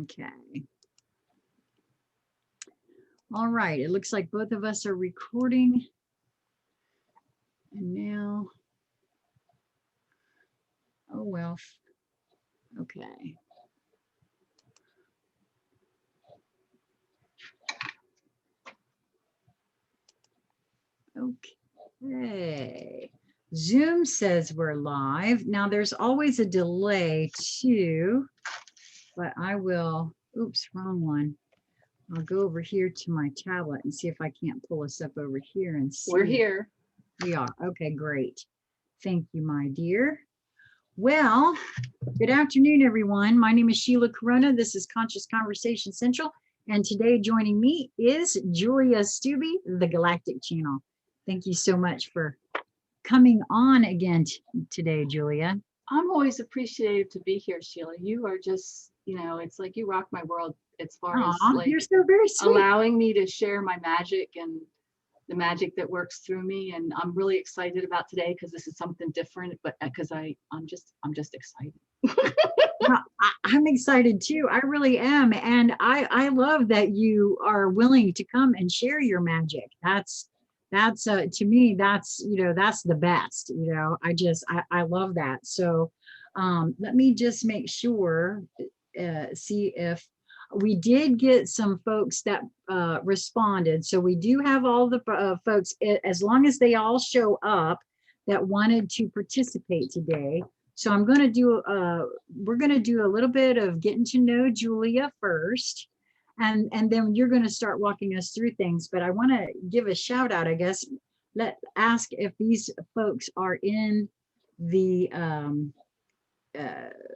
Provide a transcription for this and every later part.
Okay. All right. It looks like both of us are recording. And now, oh, well, okay. Okay. Zoom says we're live. Now there's always a delay too, but I will, oops, wrong one. I'll go over here to my tablet and see if I can't pull us up over here and see. We're here. We are. Okay, great. Thank you, my dear. Well, good afternoon, everyone. My name is Sheila Corona. This is Conscious Conversation Central. And today joining me is Julia Stubbe, the Galactic channel. Thank you so much for coming on again today, Julia. I'm always appreciative to be here, Sheila. You are just, it's like you rock my world as far as like you're so very sweet. Allowing me to share my magic and the magic that works through me. And I'm really excited about today because this is something different, but because I'm just excited. Well, I'm excited too. I really am. And I love that you are willing to come and share your magic. That's to me, that's the best, I love that. So let me just make sure, see if we did get some folks that responded. So we do have all the folks, as long as they all show up, that wanted to participate today. So I'm going to do, we're going to do a little bit of getting to know Julia first. And then you're going to start walking us through things. But I want to give a shout out, I guess. Ask if these folks are in the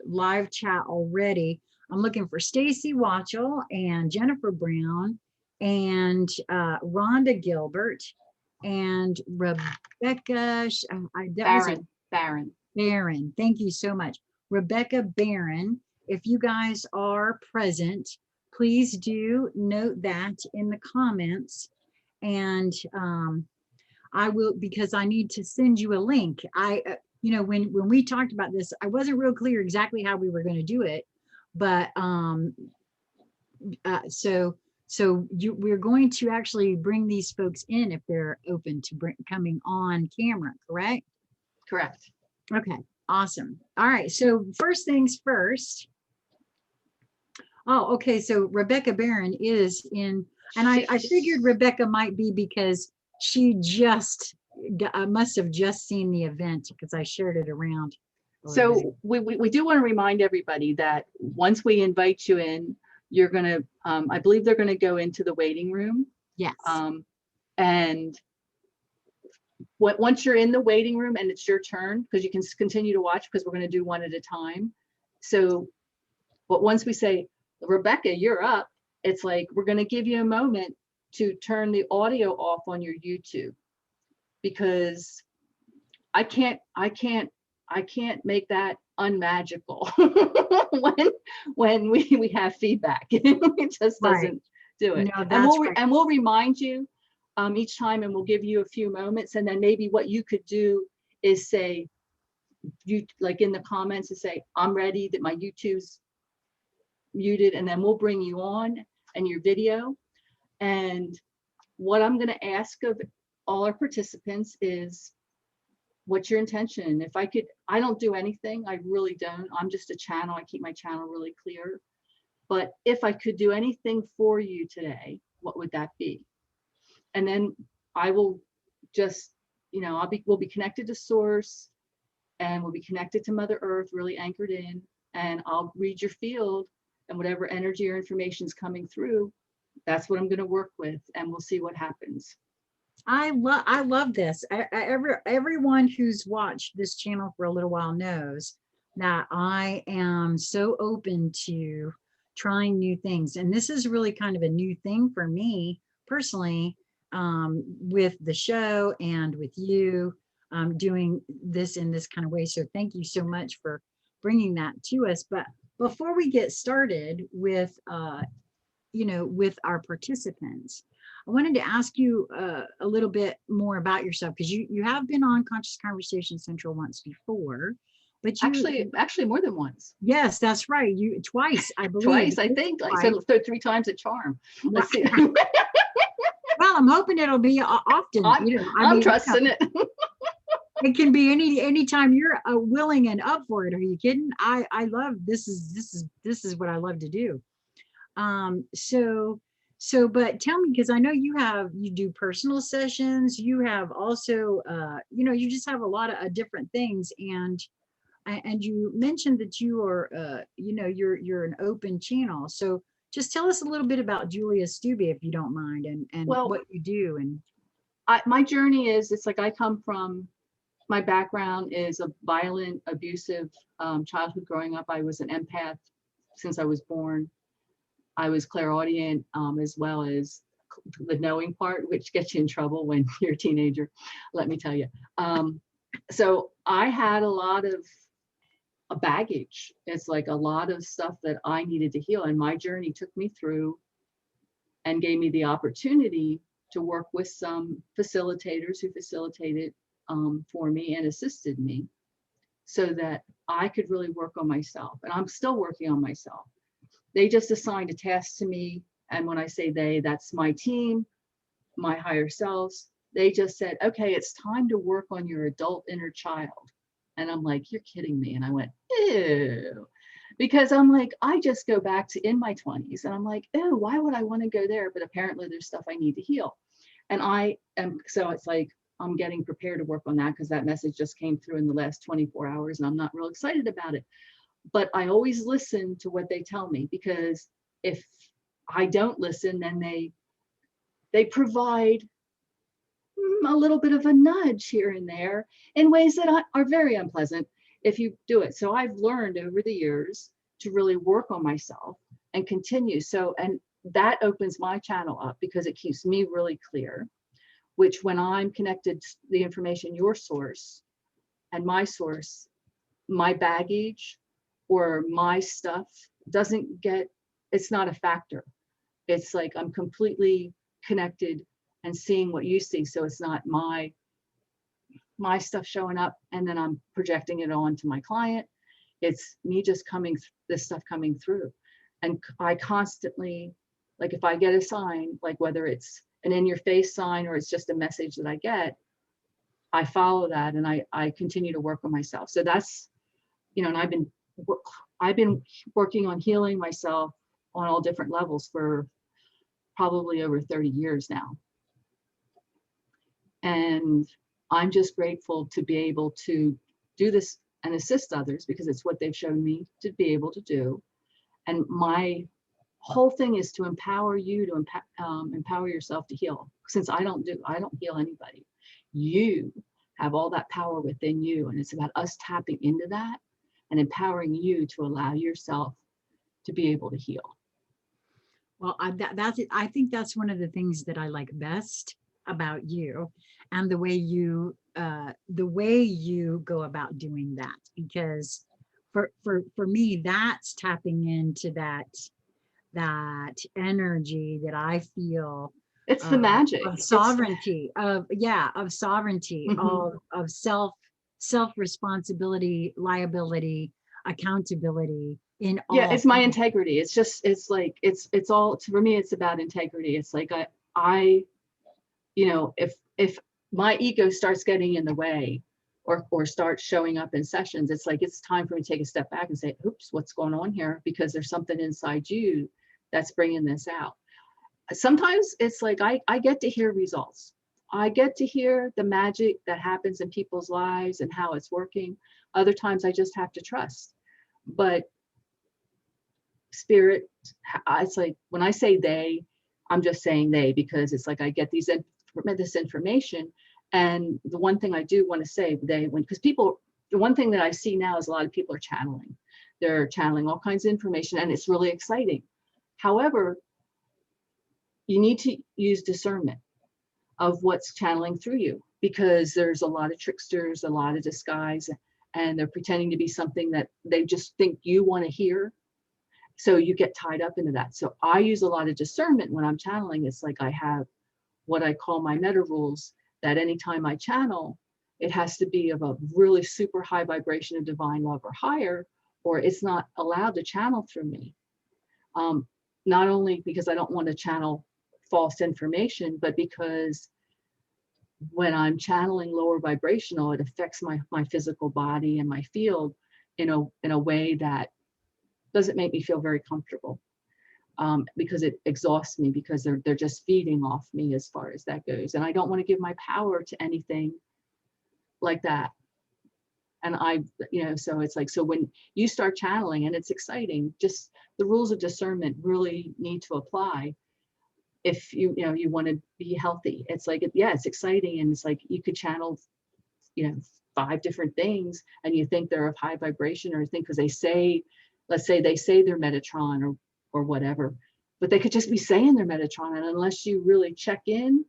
live chat already. I'm looking for Stacy Watchell and Jennifer Brown and Rhonda Gilbert and Rebecca. Barron. Thank you so much. Rebecca Barron. If you guys are present, please do note that in the comments, and I will, because I need to send you a link. When we talked about this, I wasn't real clear exactly how we were going to do it, but we're going to actually bring these folks in if they're open to coming on camera, correct? Correct. Okay, awesome. All right, so first things first. Oh, okay. So Rebecca Barron is in, and I figured Rebecca might be because she just must have just seen the event because I shared it around. So we do want to remind everybody that once we invite you in, you're going to, I believe they're going to go into the waiting room. Yes. And once you're in the waiting room and it's your turn, because you can continue to watch because we're going to do one at a time. So, but once we say, Rebecca, you're up, it's like we're going to give you a moment to turn the audio off on your YouTube, because I can't make that unmagical when we have feedback. It just doesn't do it. No, and we'll remind you each time, and we'll give you a few moments, and then maybe what you could do is say, you like in the comments to say, I'm ready, that my YouTube's muted, and then we'll bring you on and your video. And what I'm going to ask of all our participants is, what's your intention? If I could, I don't do anything, I really don't. I'm just a channel. I keep my channel really clear. But if I could do anything for you today, what would that be? And then I will just, we'll be connected to Source, and we'll be connected to Mother Earth, really anchored in, and I'll read your field, and whatever energy or information is coming through, that's what I'm going to work with, and we'll see what happens. I love this. Everyone who's watched this channel for a little while knows that I am so open to trying new things, and this is really kind of a new thing for me personally, with the show and with you doing this in this kind of way. So thank you so much for bringing that to us. But before we get started with with our participants, I wanted to ask you a little bit more about yourself, because you have been on Conscious Conversation Central once before but you Actually more than once. yes, that's right. You twice, I believe. Twice, I think. Like Twice. so 3 times a charm. Let's see. Well, I'm hoping it'll be often. I'm trusting it. It can be any time you're willing and up for it. Are you kidding? I love this is what I love to do. But tell me, because I know you do personal sessions. You have also you just have a lot of different things, and you mentioned that you are you're an open channel. So just tell us a little bit about Julia Stubbe, if you don't mind, and Well, what you do. And my journey is, it's like I come from, my background is a violent, abusive childhood growing up. I was an empath since I was born. I was clairaudient, as well as the knowing part, which gets you in trouble when you're a teenager, let me tell you. So I had a lot of baggage. It's like a lot of stuff that I needed to heal. And my journey took me through and gave me the opportunity to work with some facilitators who facilitated for me and assisted me so that I could really work on myself. And I'm still working on myself. They just assigned a task to me. And when I say they, that's my team, my higher selves. They just said, okay, it's time to work on your adult inner child. And I'm like, you're kidding me. And I went, ew. Because I'm like, I just go back to in my 20s and I'm like, ew, why would I want to go there? But apparently there's stuff I need to heal. And so it's like, I'm getting prepared to work on that because that message just came through in the last 24 hours and I'm not real excited about it. But I always listen to what they tell me, because if I don't listen, then they provide a little bit of a nudge here and there in ways that are very unpleasant if you do it. So I've learned over the years to really work on myself and continue. So, and that opens my channel up because it keeps me really clear, which when I'm connected to the information, your source and my source, my baggage or my stuff it's not a factor. It's like I'm completely connected and seeing what you see. So it's not my stuff showing up and then I'm projecting it on to my client. It's me just this stuff coming through. And I constantly, like if I get a sign, like whether it's an in your face sign or it's just a message that I get, I follow that and I continue to work on myself. So that's, and I've been working on healing myself on all different levels for probably over 30 years now. And I'm just grateful to be able to do this and assist others because it's what they've shown me to be able to do. And my whole thing is to empower you to empower yourself to heal. Since I don't heal anybody. You have all that power within you. And it's about us tapping into that and empowering you to allow yourself to be able to heal. Well, I think that's one of the things that I like best about you, and the way you go about doing that. Because for me, that's tapping into that energy that I feel. It's the magic of sovereignty, of sovereignty, Mm-hmm. of self responsibility, liability, accountability in all. Yeah, it's my integrity. It's all, for me, it's about integrity. It's like I if my ego starts getting in the way or starts showing up in sessions, it's like it's time for me to take a step back and say, oops, what's going on here? Because there's something inside you that's bringing this out. Sometimes it's like I get to hear results. I get to hear the magic that happens in people's lives and how it's working. Other times I just have to trust. But spirit, it's like when I say they, I'm just saying they because it's like I get this information. And the one thing I do want to say, because people, the one thing that I see now is a lot of people are channeling. They're channeling all kinds of information and it's really exciting. However, you need to use discernment of what's channeling through you, because there's a lot of tricksters, a lot of disguise, and they're pretending to be something that they just think you want to hear. So you get tied up into that. So I use a lot of discernment when I'm channeling. It's like I have what I call my meta rules, that anytime I channel, it has to be of a really super high vibration of divine love or higher, or it's not allowed to channel through me. Not only because I don't want to channel false information, but because when I'm channeling lower vibrational, it affects my physical body and my field in a way that doesn't make me feel very comfortable, because it exhausts me, because they're just feeding off me as far as that goes. And I don't want to give my power to anything like that. And so it's like, so when you start channeling, and it's exciting, just the rules of discernment really need to apply. If you want to be healthy, it's like, yeah, it's exciting. And it's like, you could channel, 5 different things, and you think they're of high vibration, or think, because let's say they say they're Metatron or whatever, but they could just be saying they're Metatron. And unless you really check in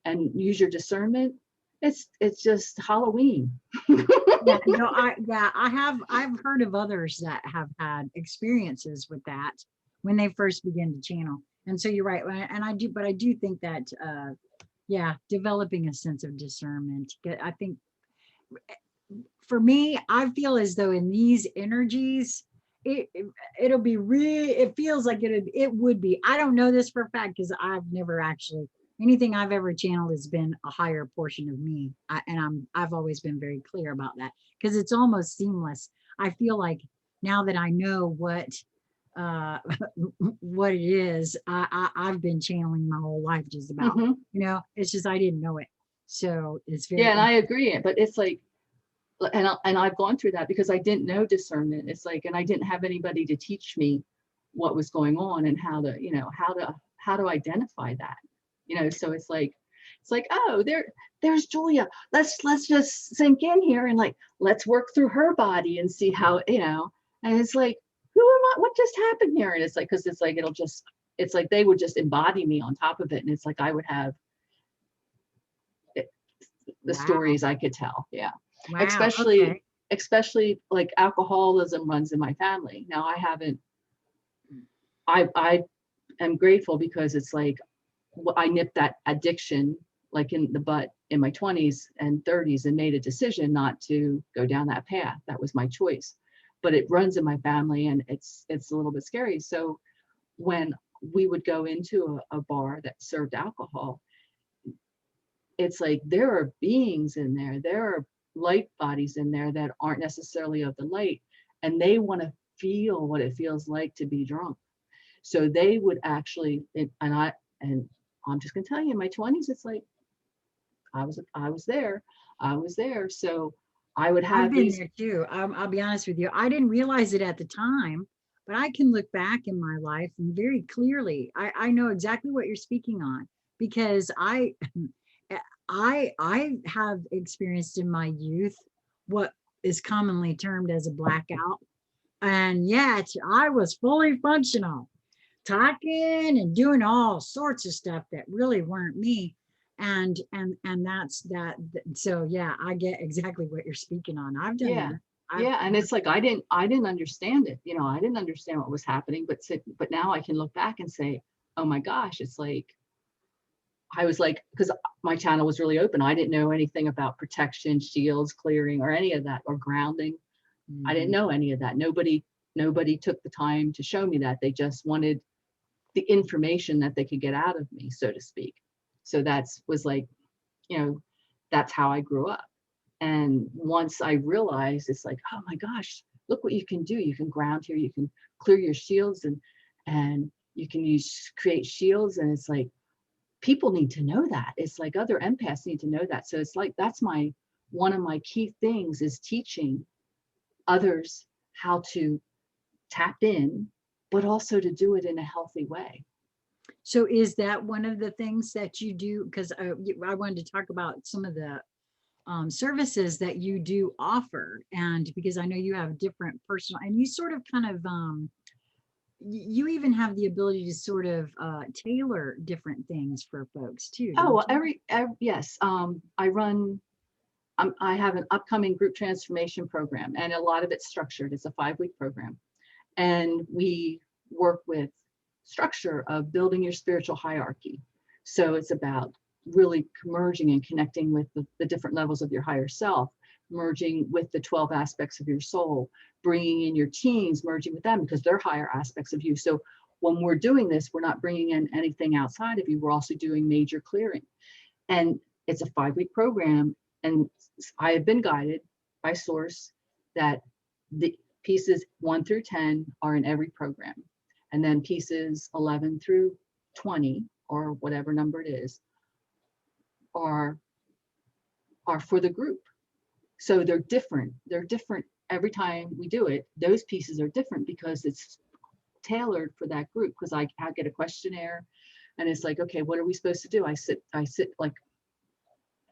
and use your discernment, it's just Halloween. I've heard of others that have had experiences with that when they first begin to channel. And so you're right. And I do think that, developing a sense of discernment, I think for me, I feel as though in these energies, it'll be it feels like it would be. I don't know this for a fact, because I've never actually, anything I've ever channeled has been a higher portion of me. I've always been very clear about that, because it's almost seamless. I feel like now that I know what what it is, I've been channeling my whole life just about. It's just I didn't know it. So it's very, and I agree. But it's like, and I've gone through that because I didn't know discernment. It's like, and I didn't have anybody to teach me what was going on and how to identify that. So it's like, oh, there's Julia. Let's just sink in here and let's work through her body and see how, and it's like, who am I? What just happened here? And it's like, because it's like, it's like they would just embody me on top of it. And it's like, I would have the stories I could tell. Yeah. wow, especially like alcoholism runs in my family. Now I am grateful, because it's like, I nipped that addiction like in the butt in my 20s and 30s, and made a decision not to go down that path. That was my choice. But it runs in my family, and it's a little bit scary. So when we would go into a bar that served alcohol, it's like, there are beings in there. There are light bodies in there that aren't necessarily of the light, and they want to feel what it feels like to be drunk. So they would actually, and I'm just gonna tell you, in my 20s, it's like, I was there. So I would have I've been there too. I'll be honest with you. I didn't realize it at the time, but I can look back in my life and very clearly, I know exactly what you're speaking on, because I have experienced in my youth what is commonly termed as a blackout. And yet I was fully functional, talking and doing all sorts of stuff that really weren't me. And that's that. So yeah, I get exactly what you're speaking on. I've done that. And it's like, I didn't understand it. I didn't understand what was happening, but now I can look back and say, oh my gosh, it's like, I was like, because my channel was really open. I didn't know anything about protection, shields, clearing, or any of that, or grounding. I didn't know any of that. Nobody took the time to show me that. They just wanted the information that they could get out of me, so to speak. So was like, that's how I grew up. And once I realized, it's like, oh my gosh, look what you can do. You can ground here, you can clear your shields, and you can create shields. And it's like, people need to know that. It's like, other empaths need to know that. So it's like, that's one of my key things, is teaching others how to tap in, but also to do it in a healthy way. So is that one of the things that you do? Because I wanted to talk about some of the services that you do offer, and because I know you have different personal, and you sort of kind of you even have the ability to sort of tailor different things for folks too. Oh, well, yes. I have an upcoming group transformation program, and a lot of it's structured. It's a 5-week program, and we work with structure of building your spiritual hierarchy. So it's about really merging and connecting with the different levels of your higher self, merging with the 12 aspects of your soul, bringing in your teams, merging with them because they're higher aspects of you. So when we're doing this, we're not bringing in anything outside of you. We're also doing major clearing. And it's a 5-week program. And I have been guided by source that the pieces 1 through 10 are in every program. And then pieces 11 through 20, or whatever number it is, are for the group. So they're different. They're different every time we do it. Those pieces are different because it's tailored for that group. Because I get a questionnaire and it's like, okay, what are we supposed to do? I sit like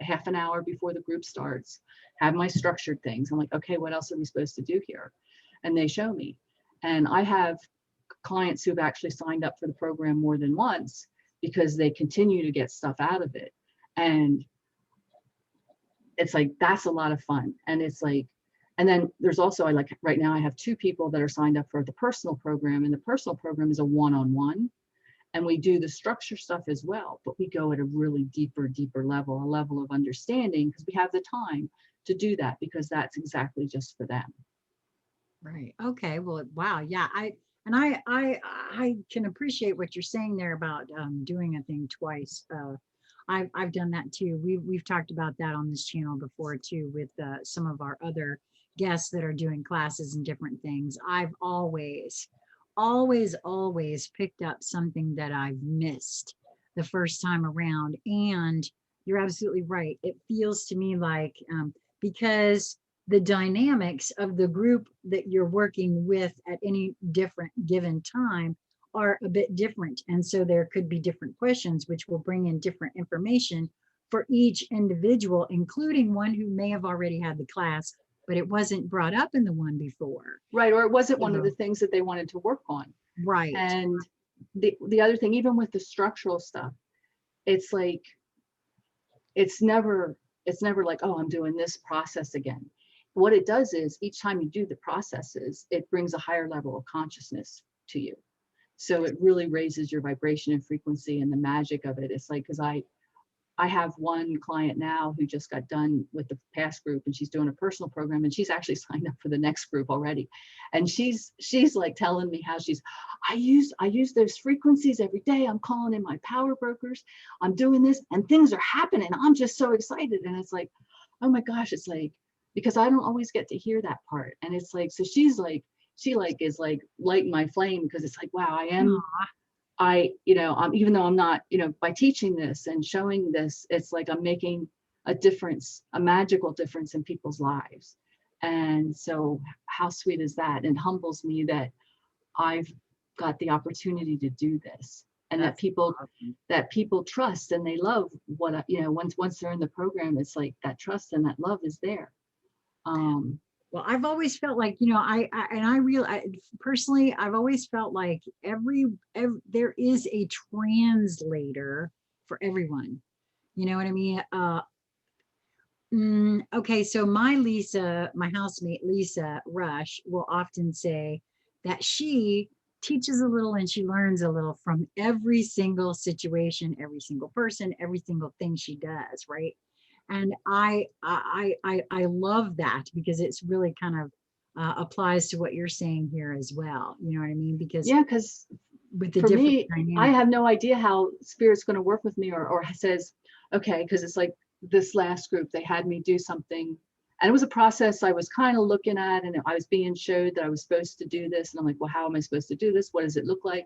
half an hour before the group starts, have my structured things. I'm like, okay, what else are we supposed to do here? And they show me. And I have clients who've actually signed up for the program more than once because they continue to get stuff out of it. And it's like, that's a lot of fun. And it's like, and then there's also, right now I have 2 people that are signed up for the personal program, and the personal program is a one-on-one, and we do the structure stuff as well, but we go at a really deeper level, a level of understanding, because we have the time to do that, because that's exactly just for them. Right. Okay. Well, wow. Yeah. I can appreciate what you're saying there about doing a thing twice. I've done that too. We've talked about that on this channel before too, with some of our other guests that are doing classes and different things. I've always picked up something that I've missed the first time around. And you're absolutely right. It feels to me like because the dynamics of the group that you're working with at any different given time are a bit different. And so there could be different questions, which will bring in different information for each individual, including one who may have already had the class, but it wasn't brought up in the one before. Right. Or it wasn't one of the things that they wanted to work on. Right. And the other thing, even with the structural stuff, it's like, it's never like, oh, I'm doing this process again. What it does is each time you do the processes, it brings a higher level of consciousness to you. So it really raises your vibration and frequency, and the magic of it. It's like, because I have one client now who just got done with the past group, and she's doing a personal program, and she's actually signed up for the next group already. And she's like telling me how I use those frequencies every day. I'm calling in my power brokers. I'm doing this and things are happening. I'm just so excited. And it's like, oh my gosh, it's like, because I don't always get to hear that part. And it's like, so she is like lighting my flame, because it's like, wow, even though I'm not, by teaching this and showing this, it's like I'm making a difference, a magical difference in people's lives. And so how sweet is that? And it humbles me that I've got the opportunity to do this, and that people trust and they love what, once they're in the program, it's like that trust and that love is there. Well, I've always felt like, personally, I've always felt like every there is a translator for everyone. You know what I mean? Okay, so my housemate, Lisa Rush, will often say that she teaches a little and she learns a little from every single situation, every single person, every single thing she does, right? And I love that, because it's really kind of applies to what you're saying here as well. You know what I mean? Because with the for me, dynamics. I have no idea how Spirit's going to work with me, or says, okay, because it's like this last group, they had me do something, and it was a process I was kind of looking at, and I was being showed that I was supposed to do this, and I'm like, well, how am I supposed to do this? What does it look like?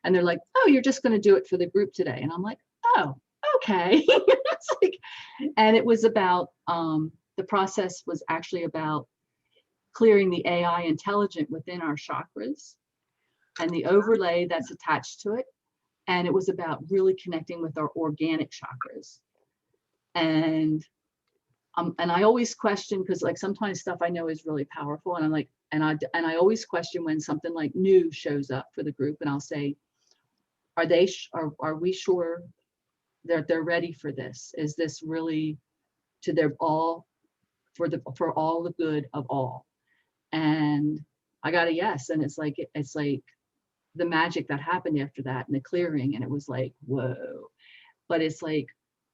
And they're like, oh, you're just going to do it for the group today. And I'm like, oh, okay. It's like, and it was about, the process was actually about clearing the AI intelligent within our chakras and the overlay that's attached to it. And it was about really connecting with our organic chakras. And I always question, because like sometimes stuff I know is really powerful, and I'm like, and I always question when something like new shows up for the group, and I'll say, are we sure that they're ready for this? Is this really to their all, for all the good of all? And I got a yes. And it's like the magic that happened after that, and the clearing, and it was like, whoa. But it's like,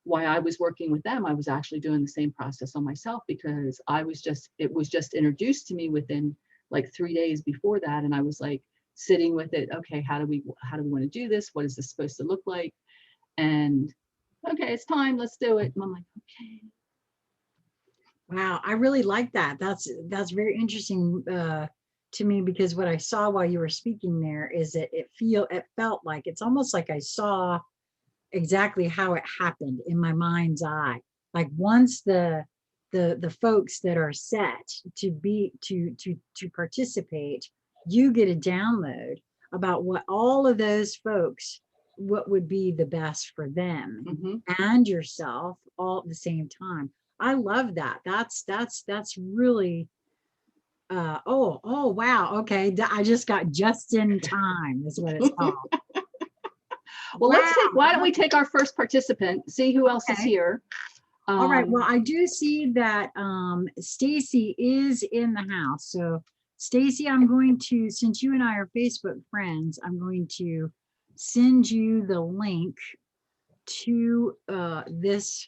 why I was working with them, I was actually doing the same process on myself, because it was just introduced to me within like 3 days before that. And I was like sitting with it. Okay, how do we want to do this? What is this supposed to look like? And okay, it's time, let's do it. And I'm like, okay. Wow, I really like that. That's very interesting to me, because what I saw while you were speaking there is that it felt like, it's almost like I saw exactly how it happened in my mind's eye. Like once the folks that are set to participate, you get a download about what all of those folks, what would be the best for them and yourself all at the same time. I love that. That's really oh wow, okay, I just got just in time is what it's called. Well, wow. why don't we take our first participant, see who else is here. All right, well, I do see that Stacy is in the house. So Stacy, I'm going to, since you and I are Facebook friends, I'm going to send you the link to this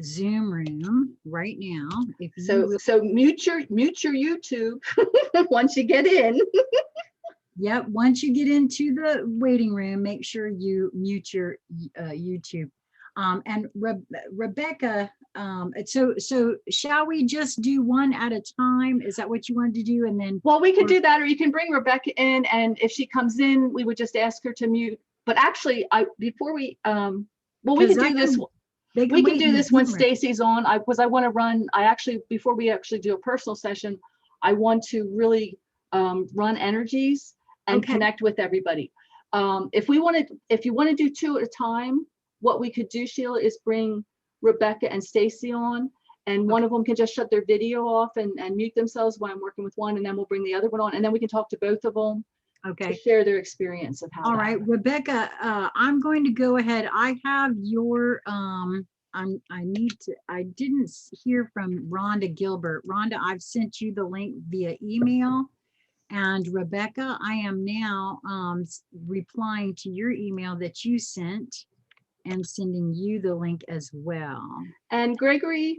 Zoom room right now. If you so mute your YouTube once you get in. Yep, once you get into the waiting room, make sure you mute your YouTube. And Rebecca, so shall we just do one at a time? Is that what you wanted to do? And then, well, we could do that, or you can bring Rebecca in, and if she comes in, we would just ask her to mute. But actually, before we well, we can do this. We can do this when Stacy's on. I want to run. Before we actually do a personal session, I want to really run energies and connect with everybody. If you want to do two at a time, what we could do, Sheila, is bring Rebecca and Stacy on, and one of them can just shut their video off and mute themselves while I'm working with one, and then we'll bring the other one on, and then we can talk to both of them to share their experience of how. All right, Rebecca, I'm going to go ahead. I have your I didn't hear from Rhonda Gilbert. Rhonda, I've sent you the link via email. And Rebecca, I am now replying to your email that you sent and sending you the link as well. And Gregory,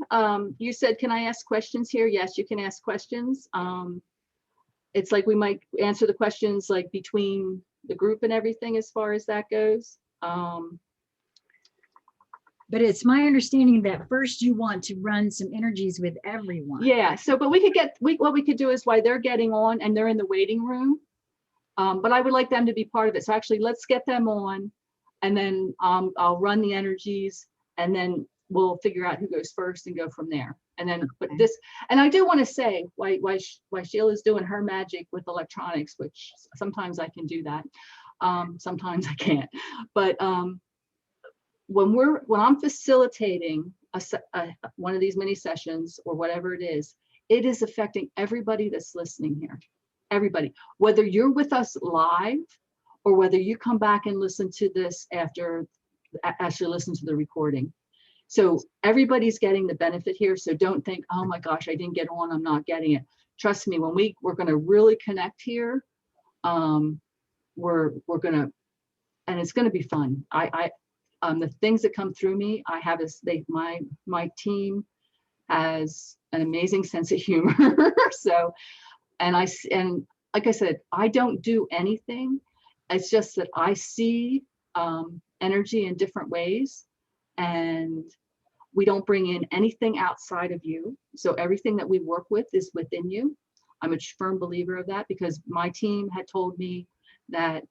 you said, can I ask questions here? Yes, you can ask questions. It's like we might answer the questions like between the group and everything as far as that goes. But it's my understanding that first you want to run some energies with everyone. Yeah, so, but we could what we could do is while they're getting on and they're in the waiting room, but I would like them to be part of it. So actually, let's get them on, and then I'll run the energies, and then we'll figure out who goes first and go from there. And then, but this, and I do want to say why Sheila's doing her magic with electronics, which sometimes I can do that, sometimes I can't, but when I'm facilitating one of these mini sessions or whatever it is affecting everybody that's listening here. Everybody, whether you're with us live or whether you come back and listen to this after listen to the recording. So everybody's getting the benefit here. So don't think, oh my gosh, I didn't get on, I'm not getting it. Trust me, when we're going to really connect here, we're going to, and it's going to be fun. The things that come through me, I have my team has an amazing sense of humor. So, and like I said, I don't do anything. It's just that I see energy in different ways, and we don't bring in anything outside of you. So everything that we work with is within you. I'm a firm believer of that, because my team had told me that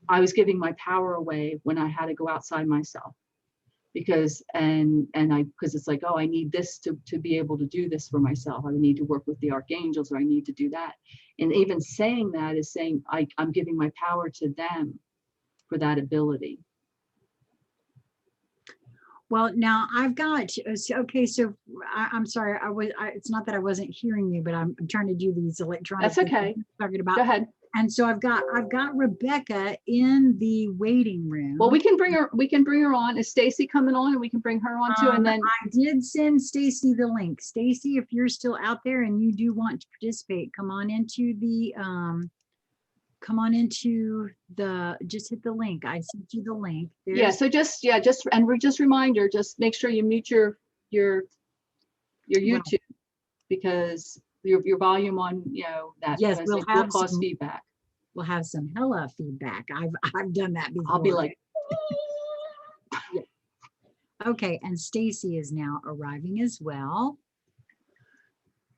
I was giving my power away when I had to go outside myself, because it's like, oh, I need this to be able to do this for myself. I need to work with the archangels, or I need to do that. And even saying that is saying I'm giving my power to them for that ability. Well, now I've got, okay, so I'm sorry, it's not that I wasn't hearing you, but I'm trying to do these electronic. That's okay. Talking about. Go ahead. And so I've got Rebecca in the waiting room. Well, we can bring her on. Is Stacy coming on? And we can bring her on too. And then I did send Stacy the link. Stacy, if you're still out there and you do want to participate, come on into the come on into just hit the link. I sent you the link. Yeah, so just reminder, just make sure you mute your YouTube, because your volume on, that, yes, because it will cause feedback. We'll have some hella feedback. I've done that before. I'll be like, yeah. Okay, and Stacy is now arriving as well.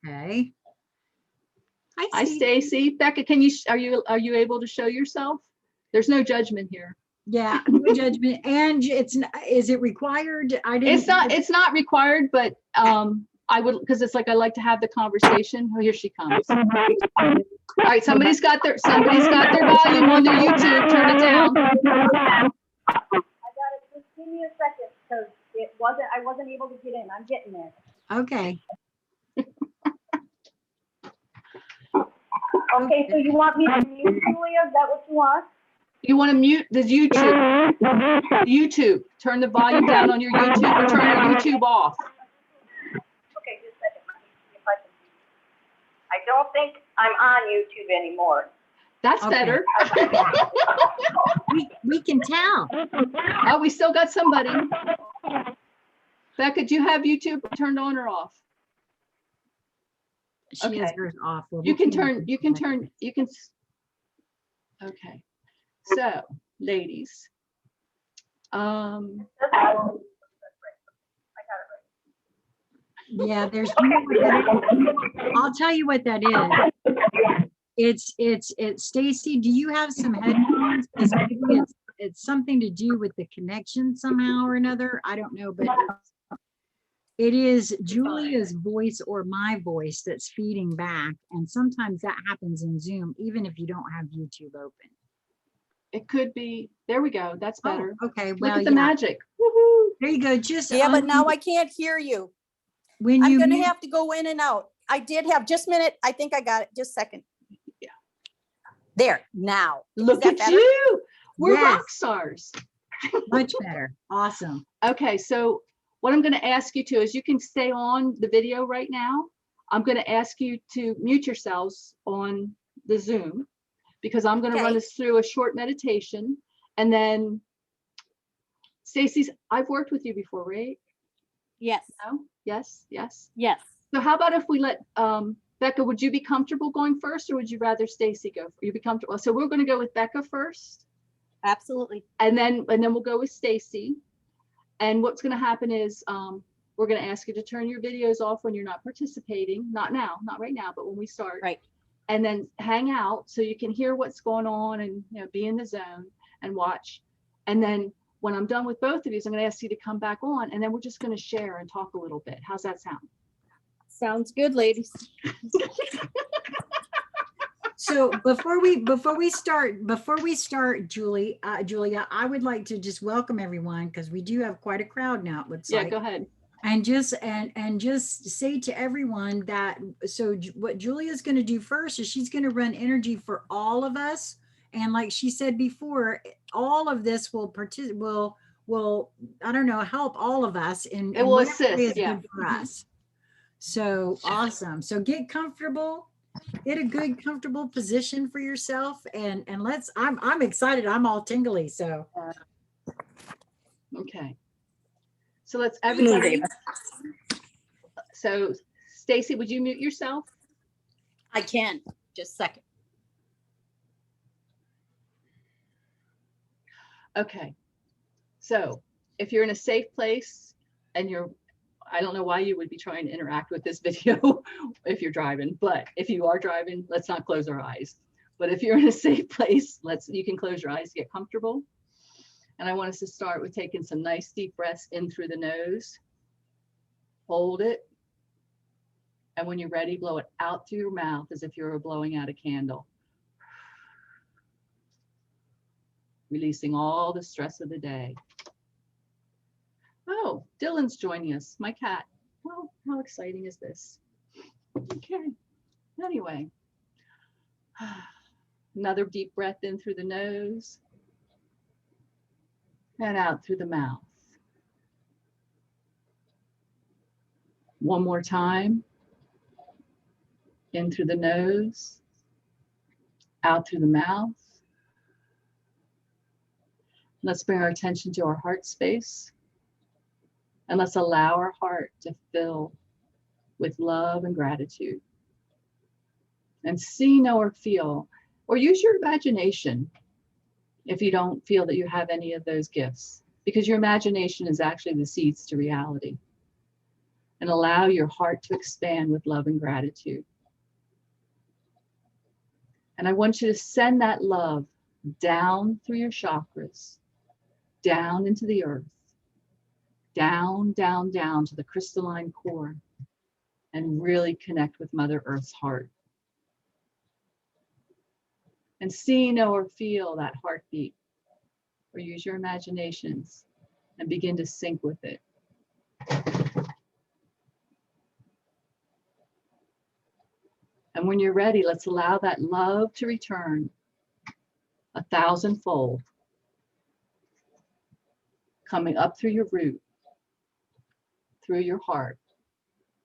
Okay. Hi, Stacy. Becca, are you able to show yourself? There's no judgment here. Yeah, no judgment. And is it required? It's not required, but I would, because it's like I like to have the conversation. Oh, here she comes. All right, somebody's got their volume on their YouTube. Turn it down. I got it. Just give me a second, because I wasn't able to get in. I'm getting there. Okay. Okay, so you want me to mute Julia? Is that what you want? You want to mute the YouTube. YouTube. Turn the volume down on your YouTube, or turn your YouTube off. Okay, just a second. Let me see if I can. I don't think I'm on YouTube anymore. That's better. we can tell. Oh, we still got somebody. Becca, do you have YouTube turned on or off? She has hers off. Well, you can. Okay. So, ladies. Yeah, I'll tell you what that is. It's Stacy, do you have some headphones? Because maybe it's something to do with the connection somehow or another. I don't know, but it is Julia's voice or my voice that's feeding back. And sometimes that happens in Zoom, even if you don't have YouTube open. It could be. There we go. That's better. Oh, okay. Look at the magic. Woohoo. There you go. But now I can't hear you. I'm going to have to go in and out. I did have just a minute. I think I got it. Just a second. Yeah. There. Now. Look at you. We're rock stars. Much better. Awesome. Okay. So what I'm going to ask you to is, you can stay on the video right now. I'm going to ask you to mute yourselves on the Zoom, because I'm going to run us through a short meditation. And then Stacy's, I've worked with you before, right? Yes. No? Yes. Yes. Yes. So how about if we let Becca, would you be comfortable going first, or would you rather Stacy go? You be comfortable? So we're going to go with Becca first. Absolutely. And then we'll go with Stacy. And what's going to happen is we're going to ask you to turn your videos off when you're not participating. Not now, not right now, but when we start. Right. And then hang out so you can hear what's going on and be in the zone and watch. And then when I'm done with both of you, I'm going to ask you to come back on, and then we're just going to share and talk a little bit. How's that sound? Sounds good, ladies. So before we start, Julia, I would like to just welcome everyone, because we do have quite a crowd now, it looks like. Yeah, go ahead. And just say to everyone that, so what Julia's going to do first is she's going to run energy for all of us. And like she said before, all of this will I don't know, help all of us in it will assist, yeah, for us. So awesome. So get comfortable, get a good comfortable position for yourself, and I'm excited. I'm all tingly. So okay. So let's everybody. So Stacy, would you mute yourself? I can. Just a second. Okay. So if you're in a safe place and I don't know why you would be trying to interact with this video if you're driving, but if you are driving, let's not close our eyes. But if you're in a safe place, you can close your eyes, get comfortable. And I want us to start with taking some nice deep breaths in through the nose. Hold it. And when you're ready, blow it out through your mouth as if you were blowing out a candle. Releasing all the stress of the day. Oh, Dylan's joining us, my cat. Oh, how exciting is this? Okay. Anyway. Another deep breath in through the nose. And out through the mouth. One more time. In through the nose. out through the mouth. Let's bring our attention to our heart space. And let's allow our heart to fill with love and gratitude. And see, know, or feel, or use your imagination if you don't feel that you have any of those gifts, because your imagination is actually the seeds to reality. And allow your heart to expand with love and gratitude. And I want you to send that love down through your chakras, down into the earth, down, down, down to the crystalline core, and really connect with Mother Earth's heart. And see, know, or feel that heartbeat, or use your imaginations and begin to sync with it. And when you're ready, let's allow that love to return 1,000-fold, coming up through your root, through your heart,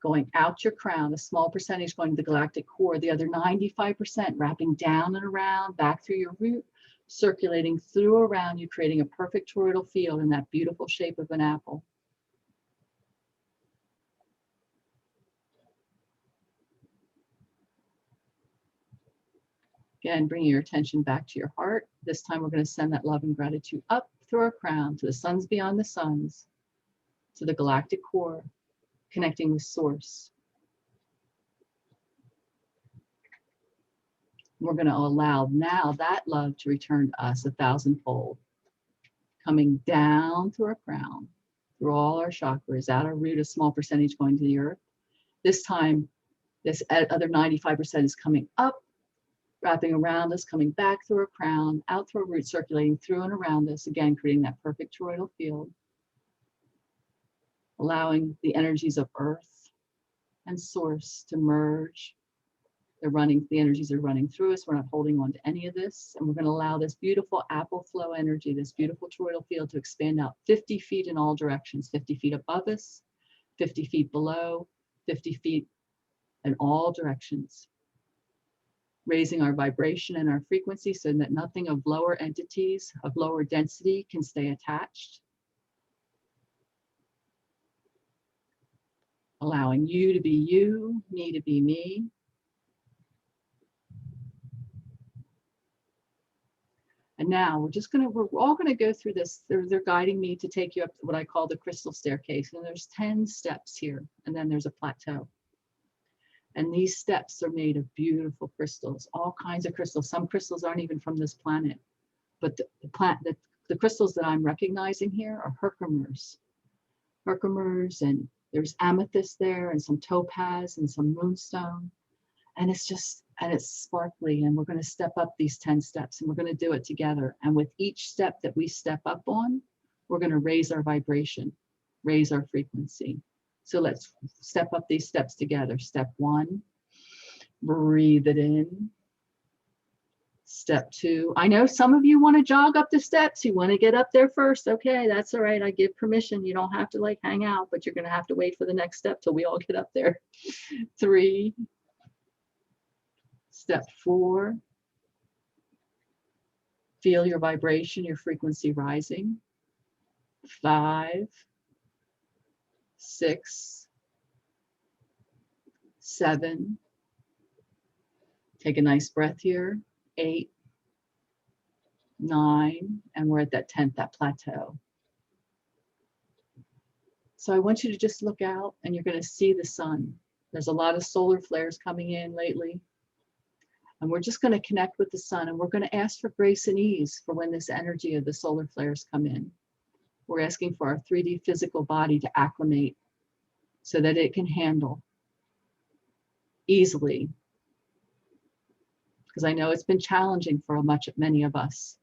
going out your crown, a small percentage going to the galactic core, the other 95% wrapping down and around, back through your root, circulating through around you, creating a perfect toroidal field in that beautiful shape of an apple. Again, bringing your attention back to your heart. This time we're going to send that love and gratitude up through our crown to the suns beyond the suns, to the galactic core, connecting with source. We're going to allow now that love to return to us 1,000-fold, coming down through our crown, through all our chakras, out our root, a small percentage going to the earth. This time, this other 95% is coming up, wrapping around us, coming back through our crown, out through our root, circulating through and around us, again, creating that perfect toroidal field, allowing the energies of earth and source to merge. The energies are running through us. We're not holding on to any of this. And we're going to allow this beautiful apple flow energy, this beautiful toroidal field to expand out 50 feet in all directions, 50 feet above us, 50 feet below, 50 feet in all directions. Raising our vibration and our frequency so that nothing of lower entities, of lower density can stay attached. Allowing you to be you, me to be me. And now we're all gonna go through this. They're guiding me to take you up what I call the crystal staircase. And there's 10 steps here, and then there's a plateau. And these steps are made of beautiful crystals, all kinds of crystals. Some crystals aren't even from this planet, but the crystals that I'm recognizing here are herkimers. Herkimers, and there's amethyst there, and some topaz, and some moonstone. And it's sparkly, and we're going to step up these 10 steps, and we're going to do it together. And with each step that we step up on, we're going to raise our vibration, raise our frequency. So let's step up these steps together. Step 1, breathe it in. Step 2, I know some of you want to jog up the steps. You want to get up there first. Okay, that's all right. I give permission. You don't have to like hang out, but you're going to have to wait for the next step till we all get up there. 3. Step 4, feel your vibration, your frequency rising. 5, 6, 7. Take a nice breath here. 8, 9, and we're at that 10th, that plateau. So I want you to just look out, and you're going to see the sun. There's a lot of solar flares coming in lately. And we're just going to connect with the sun, and we're going to ask for grace and ease for when this energy of the solar flares come in. We're asking for our 3D physical body to acclimate so that it can handle easily. Because I know it's been challenging for many of us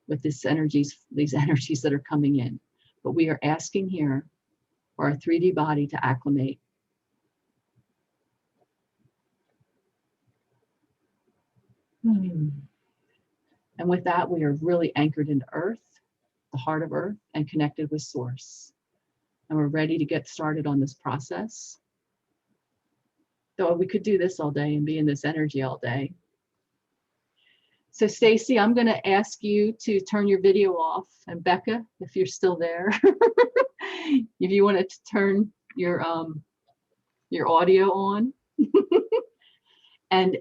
with these energies that are coming in. But we are asking here for our 3D body to acclimate. And with that, we are really anchored into Earth, the heart of Earth, and connected with Source. And we're ready to get started on this process. Though we could do this all day and be in this energy all day. So Stacy, I'm going to ask you to turn your video off, and Becca, if you're still there, if you want to turn your audio on. And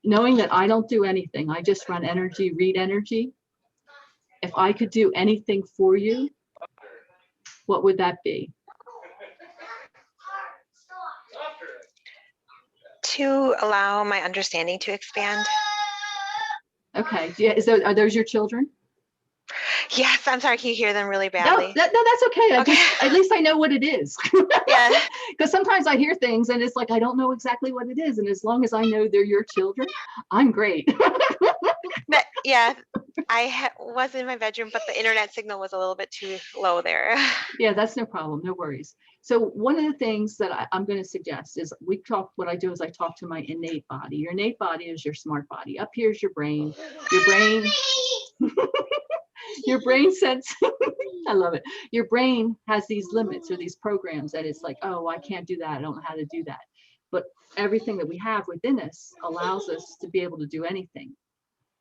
knowing that I don't do anything, I just run energy, read energy. If I could do anything for you, what would that be? To allow my understanding to expand. Okay. Yeah. Are those your children? Yes. I'm sorry. Can you hear them really No, badly? no, that's okay. Okay. At least I know what it is. Yeah. Because sometimes I hear things and it's like, I don't know exactly what it is. And as long as I know they're your children, I'm great. Yeah. I was in my bedroom, but the internet signal was a little bit too low there. Yeah, that's no problem. No worries. So one of the things that I'm going to suggest is what I do is I talk to my innate body. Your innate body is your smart body. Up here is your brain. Your brain sense. I love it. Your brain has these limits or these programs that it's like, oh, I can't do that. I don't know how to do that. But everything that we have within us allows us to be able to do anything.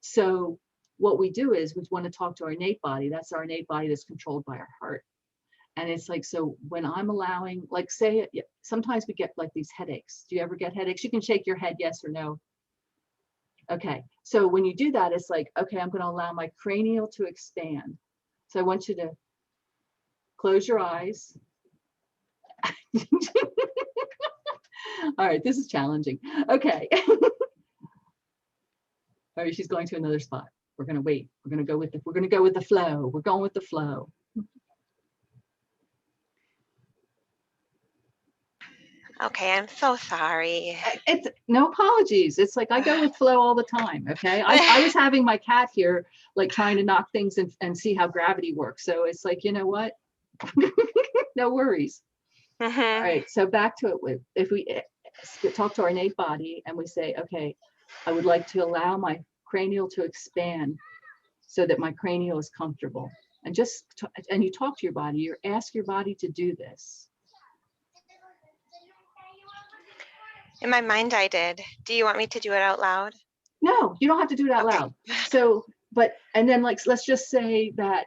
So what we do is we want to talk to our innate body. That's our innate body that's controlled by our heart. And it's like, so when I'm allowing, like say, sometimes we get like these headaches. Do you ever get headaches? You can shake your head, yes or no. Okay, so when you do that, it's like, okay, I'm going to allow my cranial to expand. So I want you to close your eyes. All right, this is challenging. Okay. All right, she's going to another spot. We're going to wait. We're going to go with the flow. We're going with the flow. Okay, I'm so sorry. It's no apologies. It's like I go with flow all the time. Okay. I was having my cat here, like trying to knock things and see how gravity works. So it's like, you know what? No worries. Mm-hmm. All right. So back to it. If we talk to our innate body and we say, okay, I would like to allow my cranial to expand so that my cranial is comfortable. And and you talk to your body, you ask your body to do this. In my mind, I did. Do you want me to do it out loud? No, you don't have to do it out loud. So, and then like, let's just say that,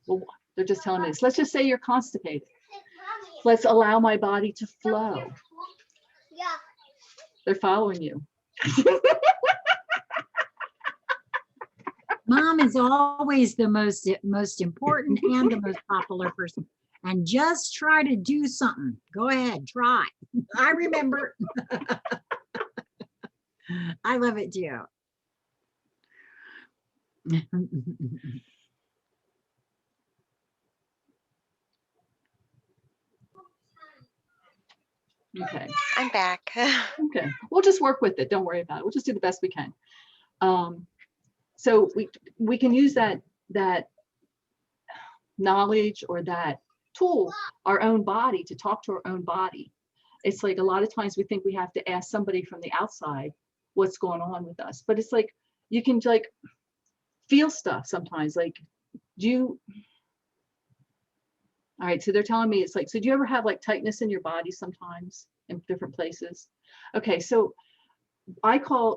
well, they're just telling me this. Let's just say you're constipated. Let's allow my body to flow. Yeah. They're following you. Mom is always the most important and the most popular person. And just try to do something. Go ahead, try. I remember. I love it too. Okay. I'm back. Okay. We'll just work with it. Don't worry about it. We'll just do the best we can. So we can use that knowledge or that tool, our own body, to talk to our own body. It's like a lot of times we think we have to ask somebody from the outside what's going on with us, but it's like you can like feel stuff sometimes. Like, all right, so they're telling me it's like, so do you ever have like tightness in your body sometimes in different places? Okay, so because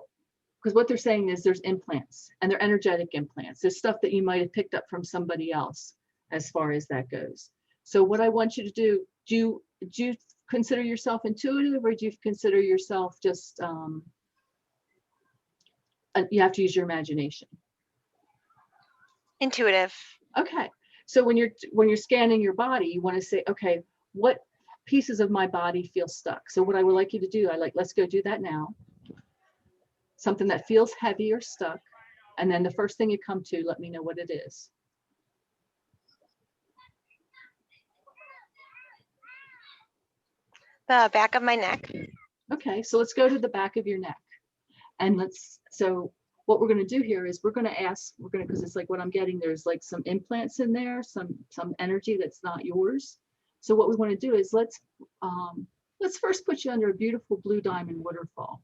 what they're saying is there's implants and they're energetic implants. There's stuff that you might have picked up from somebody else as far as that goes. So what I want you to do you consider yourself intuitive, or do you consider yourself just, you have to use your imagination? Intuitive. Okay. So when you're scanning your body, you want to say, okay, what pieces of my body feel stuck? So what I would like you to do, let's go do that now. Something that feels heavy or stuck. And then the first thing you come to, let me know what it is. The back of my neck. Okay, so let's go to the back of your neck. And so what we're going to do here is because it's like what I'm getting, there's like some implants in there, some energy that's not yours. So what we want to do is let's first put you under a beautiful blue diamond waterfall.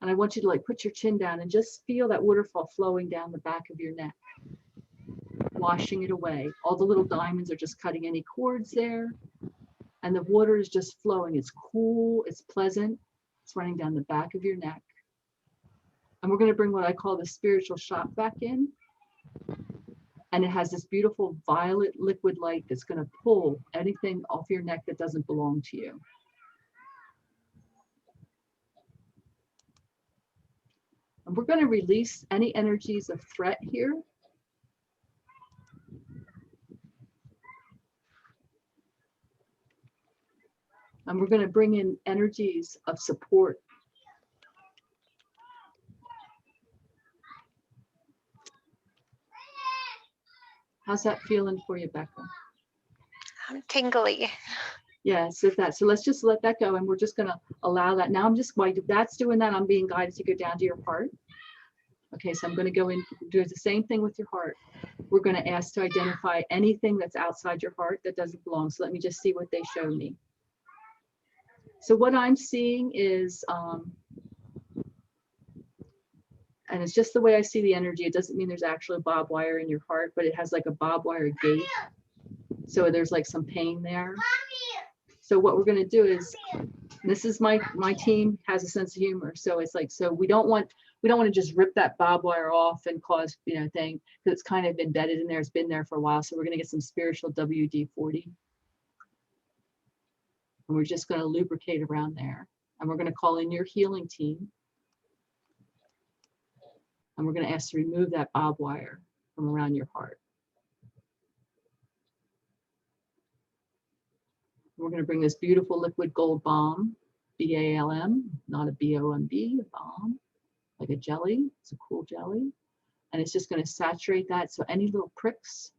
And I want you to like put your chin down and just feel that waterfall flowing down the back of your neck, washing it away. All the little diamonds are just cutting any cords there. And the water is just flowing. It's cool, it's pleasant. It's running down the back of your neck. And we're going to bring what I call the spiritual shot back in. And it has this beautiful violet liquid light that's going to pull anything off your neck that doesn't belong to you. And we're going to release any energies of threat here. And we're going to bring in energies of support. How's that feeling for you, Becca? I'm tingly. Yeah, so let's just let that go, and we're just going to allow that. Now I'm just, while that's doing that, I'm being guided to go down to your heart. Okay, so I'm going to go in, do the same thing with your heart. We're going to ask to identify anything that's outside your heart that doesn't belong. So let me just see what they show me. So what I'm seeing is, and it's just the way I see the energy. It doesn't mean there's actually barbed wire in your heart, but it has like a barbed wire gate. So there's like some pain there. So what we're going to do is, this is my team has a sense of humor. So it's like, so we don't want to just rip that barbed wire off and cause, thing, because it's kind of embedded in there. It's been there for a while. So we're going to get some spiritual WD-40. And we're just going to lubricate around there. And we're going to call in your healing team. And we're going to ask to remove that barbed wire from around your heart. We're going to bring this beautiful liquid gold balm, B-A-L-M, not a B-O-M-B, a balm, like a jelly. It's a cool jelly. And it's just going to saturate that. So any little pricks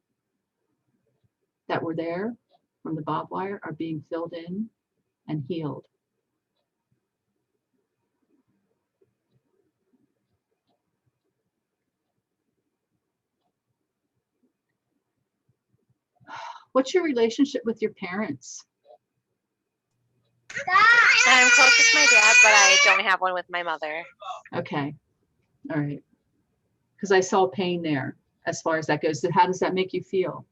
that were there from the barbed wire are being filled in and healed. What's your relationship with your parents? I'm close with my dad, but I don't have one with my mother. Okay. All right. Because I saw pain there as far as that goes. So how does that make you feel?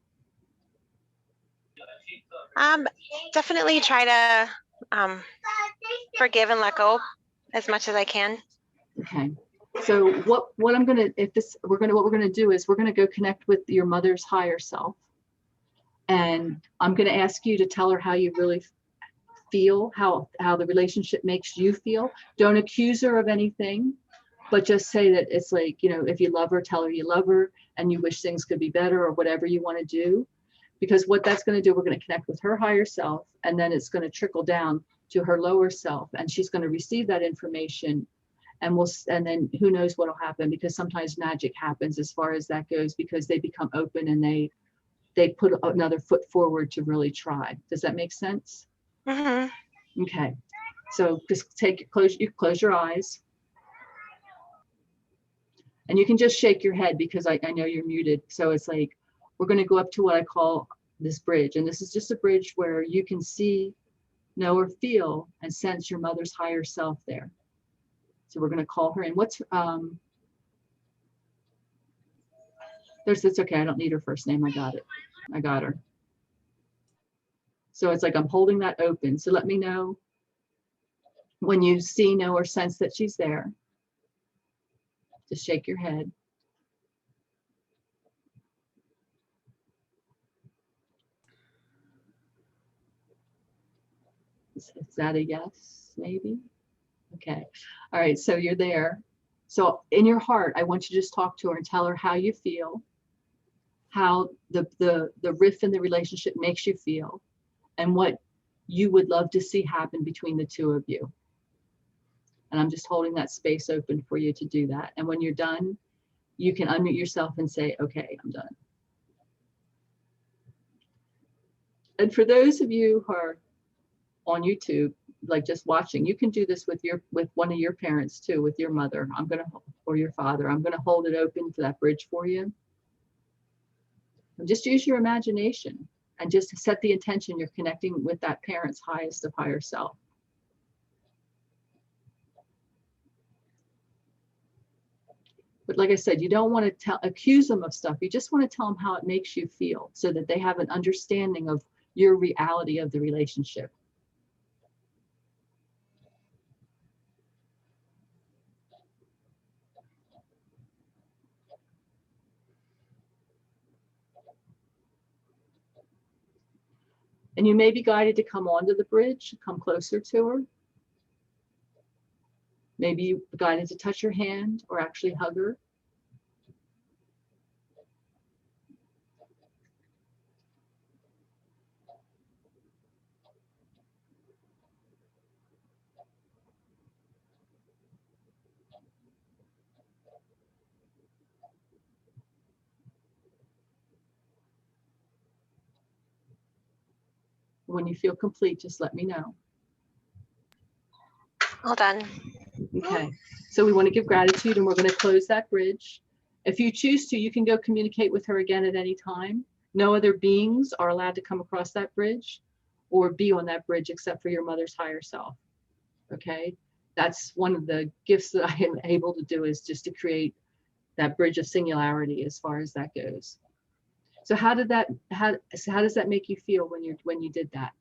Definitely try to forgive and let go as much as I can. Okay. So what I'm gonna, what we're gonna do is we're gonna go connect with your mother's higher self. And I'm gonna ask you to tell her how you really feel, how the relationship makes you feel. Don't accuse her of anything, but just say that it's like, if you love her, tell her you love her and you wish things could be better or whatever you want to do. Because what that's going to do, we're going to connect with her higher self, and then it's going to trickle down to her lower self, and she's going to receive that information, and then who knows what will happen, because sometimes magic happens as far as that goes, because they become open and they put another foot forward to really try. Does that make sense? Mm-hmm. Okay. So just close your eyes, and you can just shake your head because I know you're muted. So it's like, we're going to go up to what I call this bridge. And this is just a bridge where you can see, know, or feel and sense your mother's higher self there. So we're going to call her in. It's okay. I don't need her first name. I got it. I got her. So it's like I'm holding that open. So let me know when you see, know, or sense that she's there. Just shake your head. Is that a yes, maybe? Okay. All right. So you're there. So in your heart, I want you to just talk to her and tell her how you feel, how the rift in the relationship makes you feel, and what you would love to see happen between the two of you. And I'm just holding that space open for you to do that. And when you're done, you can unmute yourself and say, okay, I'm done. And for those of you who are on YouTube, like just watching, you can do this with one of your parents too, with your mother. Or your father. I'm gonna hold it open for that bridge for you. And just use your imagination and just set the intention you're connecting with that parent's highest of higher self. But like I said, you don't want to accuse them of stuff. You just want to tell them how it makes you feel, so that they have an understanding of your reality of the relationship. And you may be guided to come onto the bridge, come closer to her. Maybe you're guided to touch her hand or actually hug her. When you feel complete, just let me know. All done. Okay, so we want to give gratitude and we're going to close that bridge. If you choose to, you can go communicate with her again at any time. No other beings are allowed to come across that bridge or be on that bridge except for your mother's higher self. Okay, that's one of the gifts that I am able to do, is just to create that bridge of singularity as far as that goes. So how does that make you feel when you did that?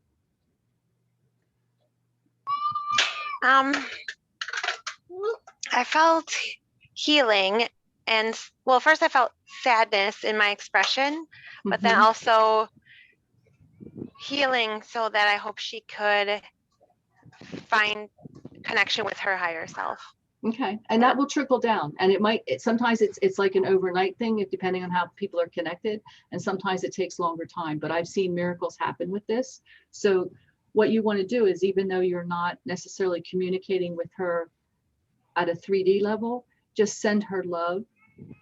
I felt healing, and well, first I felt sadness in my expression, but then also healing so that I hope she could find connection with her higher self. Okay, and that will trickle down, and sometimes it's like an overnight thing, depending on how people are connected, and sometimes it takes longer time, but I've seen miracles happen with this. So what you want to do is, even though you're not necessarily communicating with her at a 3D level, just send her love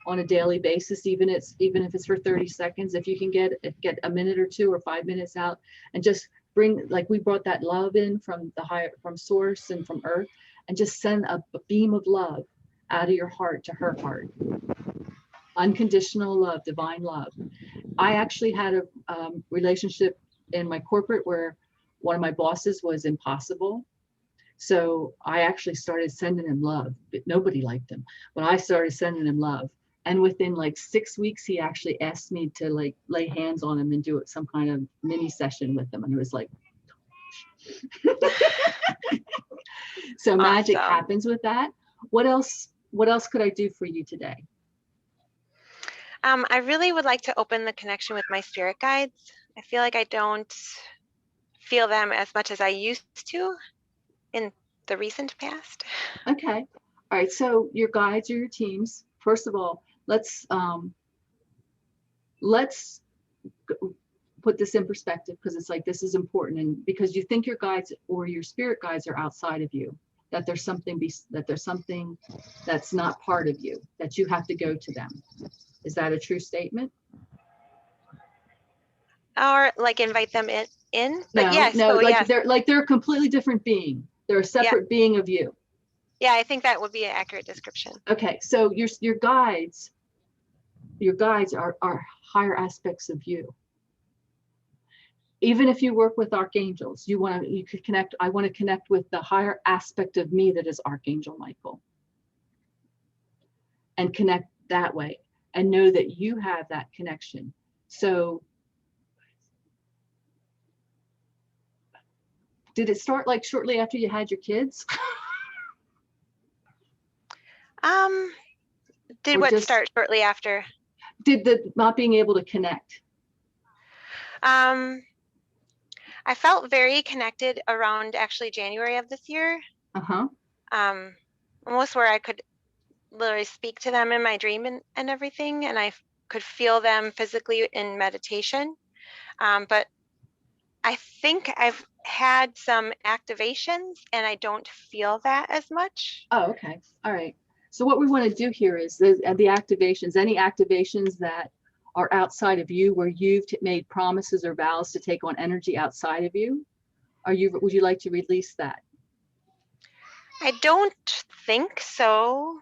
on a daily basis, even if it's for 30 seconds. If you can get a minute or 2 or 5 minutes out, and just bring, like we brought that love in from source and from earth, and just send a beam of love out of your heart to her heart. Unconditional love, divine love. I actually had a relationship in my corporate where one of my bosses was impossible. So I actually started sending him love, but nobody liked him. But I started sending him love. And within like 6 weeks, he actually asked me to like lay hands on him and do some kind of mini session with him. And it was like, so magic happens with that. What else could I do for you today? I really would like to open the connection with my spirit guides. I feel like I don't feel them as much as I used to in the recent past. Okay. All right. So your guides are your teams. First of all, let's put this in perspective, because it's like, this is important, and because you think your guides or your spirit guides are outside of you, that there's something that's not part of you, that you have to go to them. Is that a true statement? Or like invite them in? But No, yes, no, so like yes. they're a completely different being. They're a separate being of you. Yeah, I think that would be an accurate description. Okay, so your guides are higher aspects of you. Even if you work with archangels, you could connect. I want to connect with the higher aspect of me that is Archangel Michael, and connect that way, and know that you have that connection. So did it start like shortly after you had your kids? Did Or what just start shortly after? Did the not being able to connect? I felt very connected around actually January of this year. Almost where I could literally speak to them in my dream and everything, and I could feel them physically in meditation. But I think I've had some activations and I don't feel that as much. Oh, okay. All right. So what we want to do here is the activations, any activations that are outside of you, where you've made promises or vows to take on energy outside of you. Would you like to release that? I don't think so.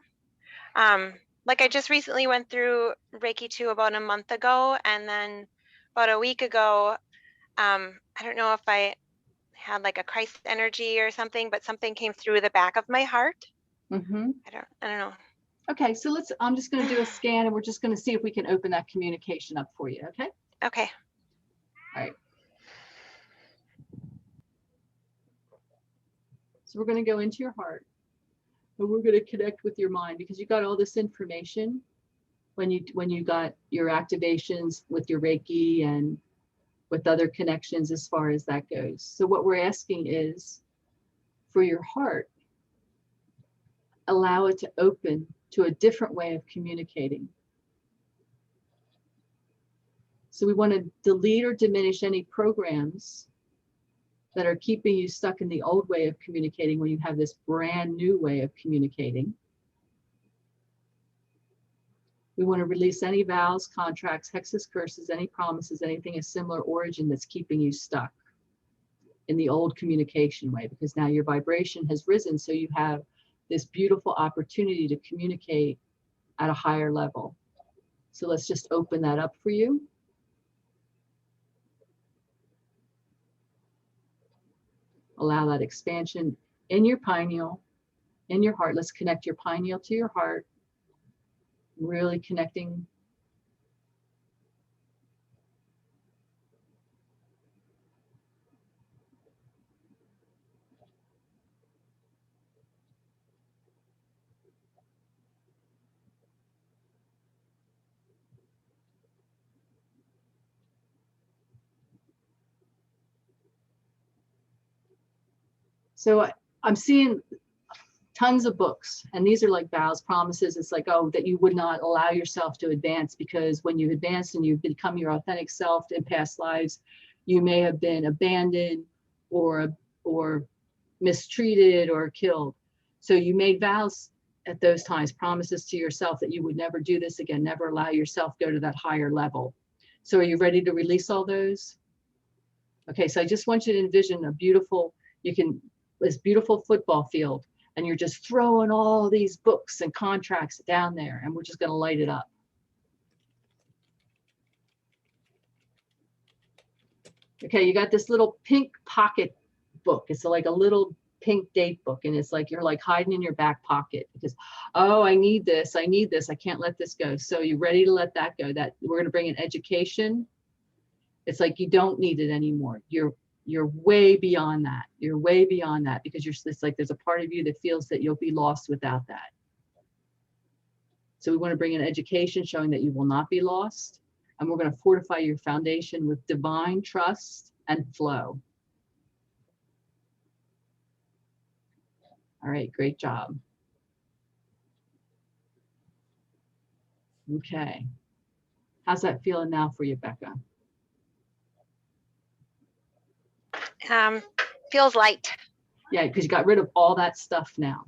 Like I just recently went through Reiki 2 about a month ago, and then about a week ago, I don't know if I had like a Christ energy or something, but something came through the back of my heart. I don't know. Okay, so I'm just going to do a scan, and we're just going to see if we can open that communication up for you. Okay. Okay. All right. So we're going to go into your heart, and we're going to connect with your mind, because you got all this information when you got your activations with your Reiki and with other connections as far as that goes. So what we're asking is for your heart, allow it to open to a different way of communicating. So we want to delete or diminish any programs that are keeping you stuck in the old way of communicating when you have this brand new way of communicating. We want to release any vows, contracts, hexes, curses, any promises, anything of similar origin that's keeping you stuck in the old communication way, because now your vibration has risen, so you have this beautiful opportunity to communicate at a higher level. So let's just open that up for you. Allow that expansion in your pineal, in your heart. Let's connect your pineal to your heart. Really connecting. So I'm seeing tons of books, and these are like vows, promises. It's like, oh, that you would not allow yourself to advance, because when you advance and you become your authentic self in past lives, you may have been abandoned or mistreated or killed. So you made vows at those times, promises to yourself that you would never do this again, never allow yourself go to that higher level. So are you ready to release all those? Okay, so I just want you to envision a beautiful, this beautiful football field, and you're just throwing all these books and contracts down there, and we're just going to light it up. Okay, you got this little pink pocket book. It's like a little pink date book, and it's like you're like hiding in your back pocket because, oh, I need this, I can't let this go. So you're ready to let that go. That we're going to bring in education. It's like you don't need it anymore. You're way beyond that. You're way beyond that, because it's like there's a part of you that feels that you'll be lost without that. So we want to bring in education showing that you will not be lost. And we're going to fortify your foundation with divine trust and flow. All right, great job. Okay. How's that feeling now for you, Becca? Feels light. Yeah, because you got rid of all that stuff now.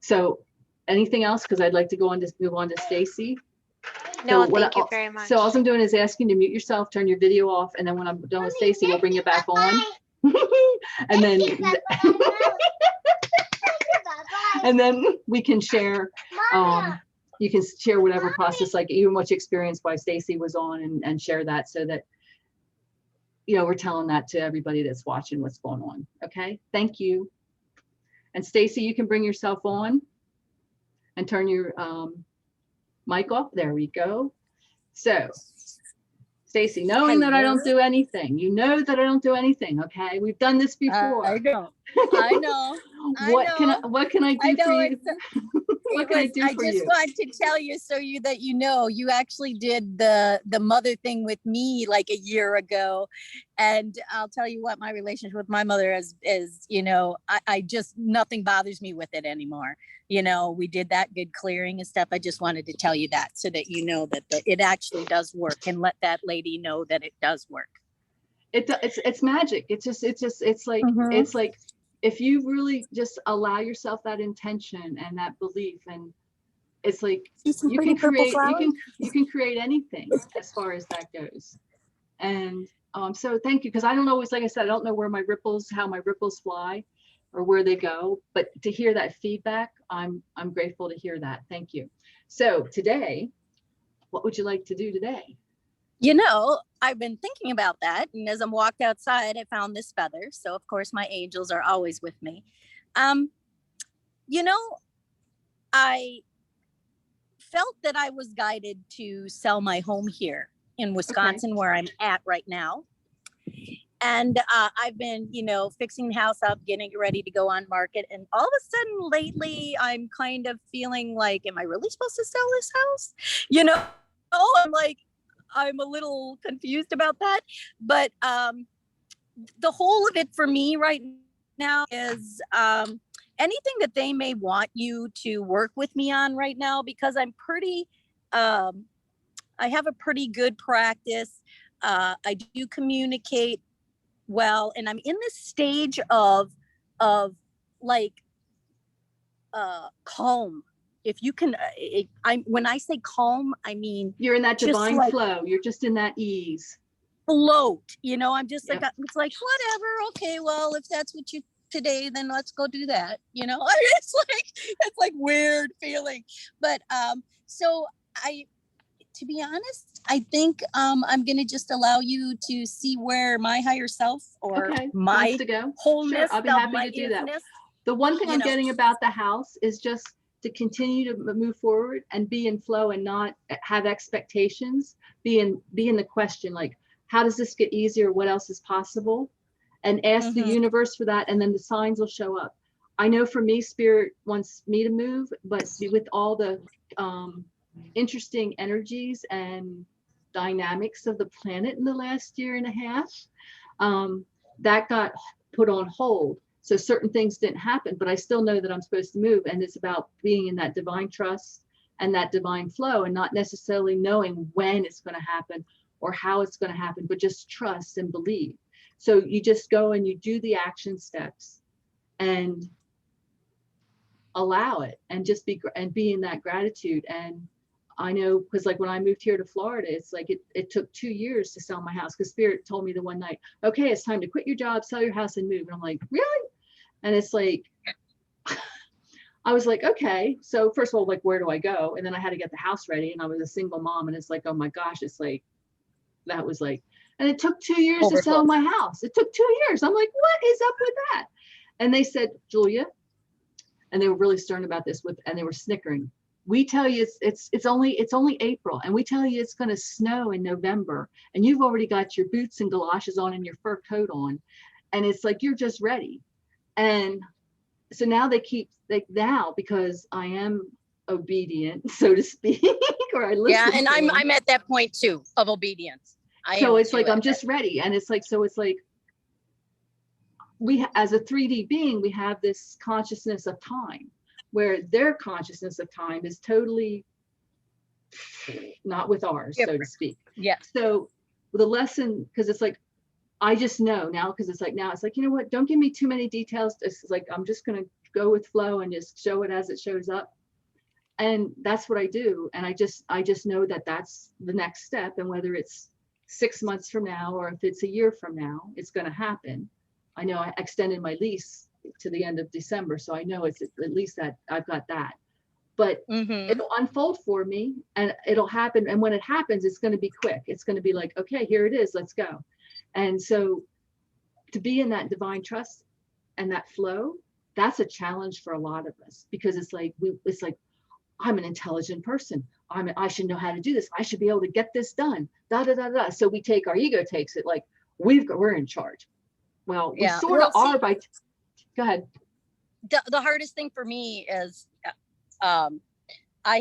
So anything else? Because I'd like to move on to Stacy. No, so thank you very much. So all I'm doing is asking you to mute yourself, turn your video off, and then when I'm done with Stacy, we'll bring you back on. And then and then we can share. You can share whatever process, like even what you experienced while Stacy was on, and share that, so that we're telling that to everybody that's watching what's going on. Okay, thank you. And Stacy, you can bring yourself on and turn your mic off. There we go. So Stacy, knowing that I don't do anything, you know that I don't do anything. Okay, we've done this before. I know. I know. What can I do for you? What can I do for you? I just wanted to tell you that you actually did the mother thing with me like a year ago, and I'll tell you what, my relationship with my mother is I just, nothing bothers me with it anymore. We did that good clearing and stuff. I just wanted to tell you that so that you know that it actually does work, and let that lady know that it does work. It's magic. It's like it's like if you really just allow yourself that intention and that belief, and it's like you can create anything as far as that goes. And so thank you, because I don't always, like I said, I don't know how my ripples fly or where they go, but to hear that feedback, I'm grateful to hear that. Thank you. So today, what would you like to do today? I've been thinking about that, and as I walked outside, I found this feather. So of course my angels are always with me. I felt that I was guided to sell my home here in Wisconsin, where I'm at right now. And I've been, fixing the house up, getting it ready to go on market. And all of a sudden lately, I'm kind of feeling like, am I really supposed to sell this house? I'm like, I'm a little confused about that. But the whole of it for me right now is anything that they may want you to work with me on right now, because I'm pretty, I have a pretty good practice. I do communicate well, and I'm in this stage of like calm. If you can, when I say calm, I mean You're in that just divine like flow. You're just in that ease. float. I'm just Yep. like, it's like, whatever. Okay, well, if that's what you today, then let's go do that. It's like weird feeling. But so to be honest, I think I'm gonna just allow you to see where my higher self or Okay. my Wants to go? wholeness Sure, I'll be of happy my to do that. isness. The one thing you I'm know. getting about the house is just to continue to move forward and be in flow and not have expectations, be in the question, like, how does this get easier? What else is possible? And ask the universe for that, and then the signs will show up. I know for me, Spirit wants me to move, but with all the interesting energies and dynamics of the planet in the last year and a half, that got put on hold. So certain things didn't happen, but I still know that I'm supposed to move. And it's about being in that divine trust and that divine flow, and not necessarily knowing when it's going to happen or how it's going to happen, but just trust and believe. So you just go and you do the action steps and allow it, and just be in that gratitude. And I know, because like when I moved here to Florida, it's like it took 2 years to sell my house, because Spirit told me the one night, okay, it's time to quit your job, sell your house, and move. And I'm like, really? And it's like, I was like, okay. So first of all, like, where do I go? And then I had to get the house ready, and I was a single mom, and it's like, oh my gosh, it's like, that was like, and it took 2 years to sell my house. It took 2 years. I'm like, what is up with that? And they said, Julia, and they were really stern about this, and they were snickering. We tell you it's only April, and we tell you it's going to snow in November, and you've already got your boots and galoshes on and your fur coat on, and it's like you're just ready. And so now now, because I am obedient, so to speak, or I listen. Yeah, and I'm at that point too of obedience. So it's like I'm just ready, and it's like, so it's like, we as a 3D being, we have this consciousness of time, where their consciousness of time is totally not with ours, so to speak. Yeah. So the lesson, because it's like, I just know now, because it's like, now it's like, you know what, don't give me too many details. It's like, I'm just going to go with flow and just show it as it shows up. And that's what I do. And I just know that that's the next step. And whether it's 6 months from now, or if it's a year from now, it's going to happen. I know I extended my lease to the end of December, so I know it's at least that I've got that. But it'll unfold for me, and it'll happen. And when it happens, it's going to be quick. It's going to be like, okay, here it is, let's go. And so to be in that divine trust and that flow, that's a challenge for a lot of us, because it's like, I'm an intelligent person. I should know how to do this. I should be able to get this done. Da da da da. So we take, our ego takes it like we're in charge. Well, we sort of are by. Go ahead. The hardest thing for me is, I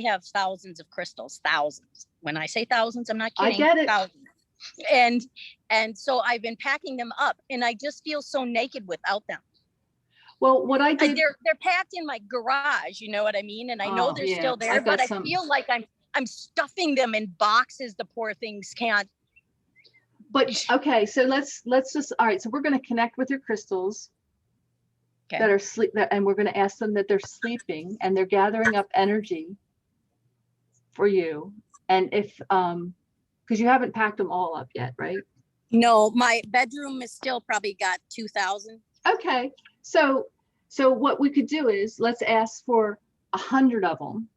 have thousands of crystals. Thousands. When I say thousands, I'm not kidding. I get it. Thousands. And so I've been packing them up, and I just feel so naked without them. Well, what I did, they're packed in my garage, you know what I mean? And I know they're still there, but I feel like I'm stuffing them in boxes. The poor things can't. But okay, so let's just, all right, so we're going to connect with your crystals that are and we're going to ask them that they're sleeping and they're gathering up energy for you. And if because you haven't packed them all up yet, right? No, my bedroom is still probably got 2,000. Okay, so what we could do is, let's ask for 100 of them,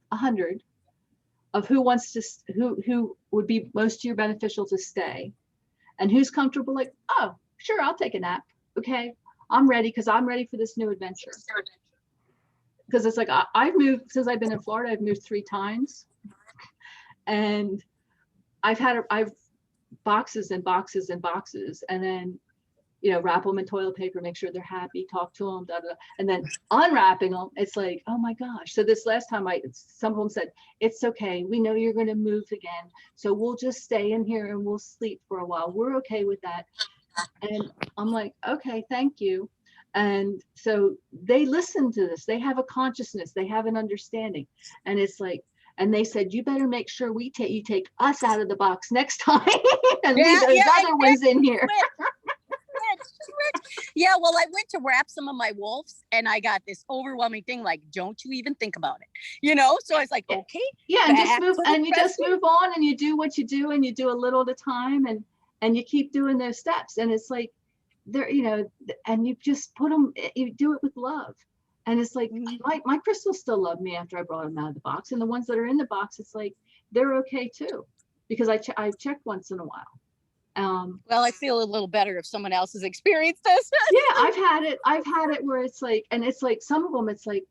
100 of who wants to, who would be most to your beneficial to stay, and who's comfortable, like, oh, sure, I'll take a nap. Okay, I'm ready, because I'm ready for this new adventure. Because it's like, I've moved, since I've been in Florida, I've moved 3 times. And I've boxes and boxes and boxes. And then you know, wrap them in toilet paper, make sure they're happy, talk to them, da, da, da. And then unwrapping them, it's like, oh my gosh. So this last time some of them said, it's okay. We know you're going to move again. So we'll just stay in here and we'll sleep for a while. We're okay with that. And I'm like, okay, thank you. And so they listen to this. They have a consciousness. They have an understanding. And it's like, and they said, you better make sure you take us out of the box next time and leave those other ones in here. Yeah, well, I went to wrap some of my wolves and I got this overwhelming thing like, don't you even think about it, you know? So I was like, okay. Yeah, and just move on and you do what you do and you do a little at a time and you keep doing those steps. And it's like, they're, you know, and you just put them, you do it with love. And it's like, my crystals still love me after I brought them out of the box. And the ones that are in the box, it's like, they're okay too, because I check once in a while. Well, I feel a little better if someone else has experienced this. Yeah, I've had it where it's like, and it's like, some of them, it's like,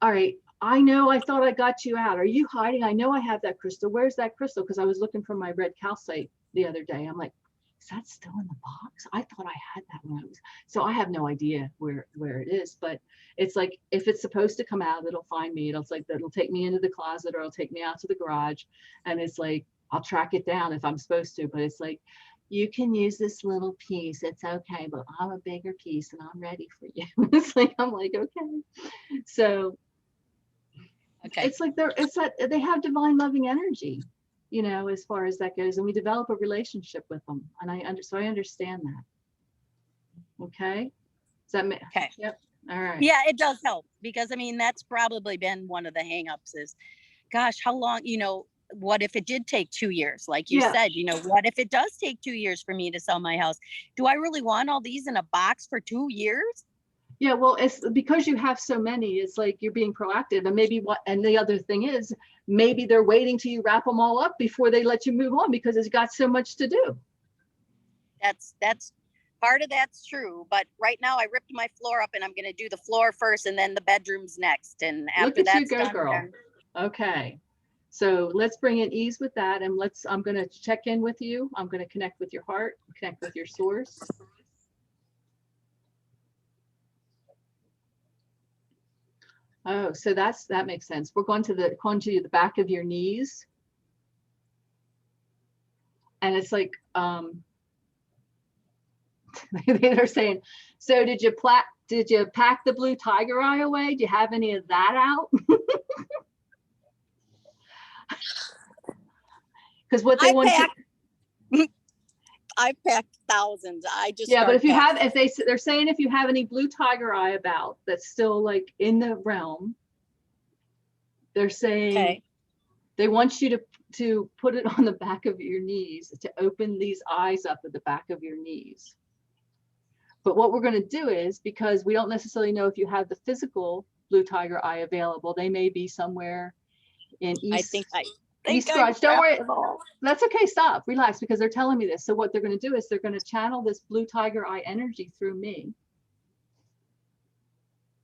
all right, I know, I thought I got you out. Are you hiding? I know I have that crystal. Where's that crystal? Because I was looking for my red calcite the other day. I'm like, is that still in the box? I thought I had that when I was, so I have no idea where it is, but it's like, if it's supposed to come out, it'll find me. It'll take me into the closet or it'll take me out to the garage. And it's like, I'll track it down if I'm supposed to, but it's like, you can use this little piece. It's okay, but I'm a bigger piece and I'm ready for you. It's like, I'm like, okay. So okay. It's like they have divine loving energy, you know, as far as that goes. And we develop a relationship with them. And so I understand that. Okay. Does that make, okay. Yep. All right. Yeah, it does help because I mean, that's probably been one of the hangups is, gosh, how long, you know, what if it did take 2 years? Like you said, you know, what if it does take 2 years for me to sell my house? Do I really want all these in a box for 2 years? Yeah, well, it's because you have so many, it's like you're being proactive. And and the other thing is, maybe they're waiting till you wrap them all up before they let you move on because it's got so much to do. That's part of that's true. But right now I ripped my floor up and I'm going to do the floor first and then the bedrooms next. And after that's you go, done, girl. Okay. So let's bring in ease with that. And I'm going to check in with you. I'm going to connect with your heart, connect with your source. Oh, so that makes sense. We're going to the back of your knees. And it's like, they're saying, so did you pack the blue tiger eye away? Do you have any of that out? Because what they want to, I've packed thousands. But they're saying if you have any blue tiger eye about that's still like in the realm, they're saying they want you to put it on the back of your knees, to open these eyes up at the back of your knees. But what we're going to do is, because we don't necessarily know if you have the physical blue tiger eye available, they may be somewhere in East. East Garage. Don't worry. That's okay. Stop. Relax, because they're telling me this. So what they're going to do is they're going to channel this blue tiger eye energy through me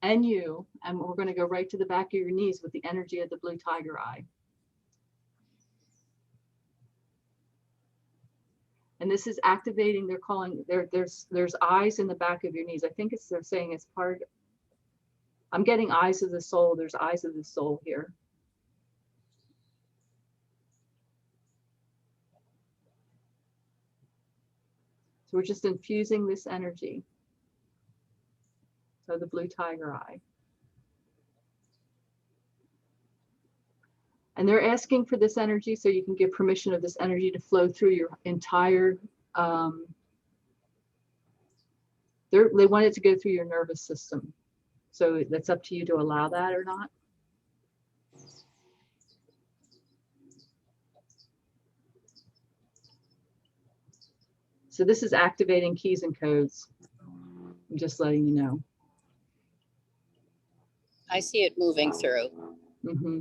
and you, and we're going to go right to the back of your knees with the energy of the blue tiger eye. And this is activating. They're calling there's eyes in the back of your knees. I think they're saying it's part. I'm getting eyes of the soul. There's eyes of the soul here. So we're just infusing this energy. So the blue tiger eye. And they're asking for this energy so you can give permission of this energy to flow through your entire, they want it to go through your nervous system. So that's up to you to allow that or not. So this is activating keys and codes. I'm just letting you know. I see it moving through. Mm-hmm.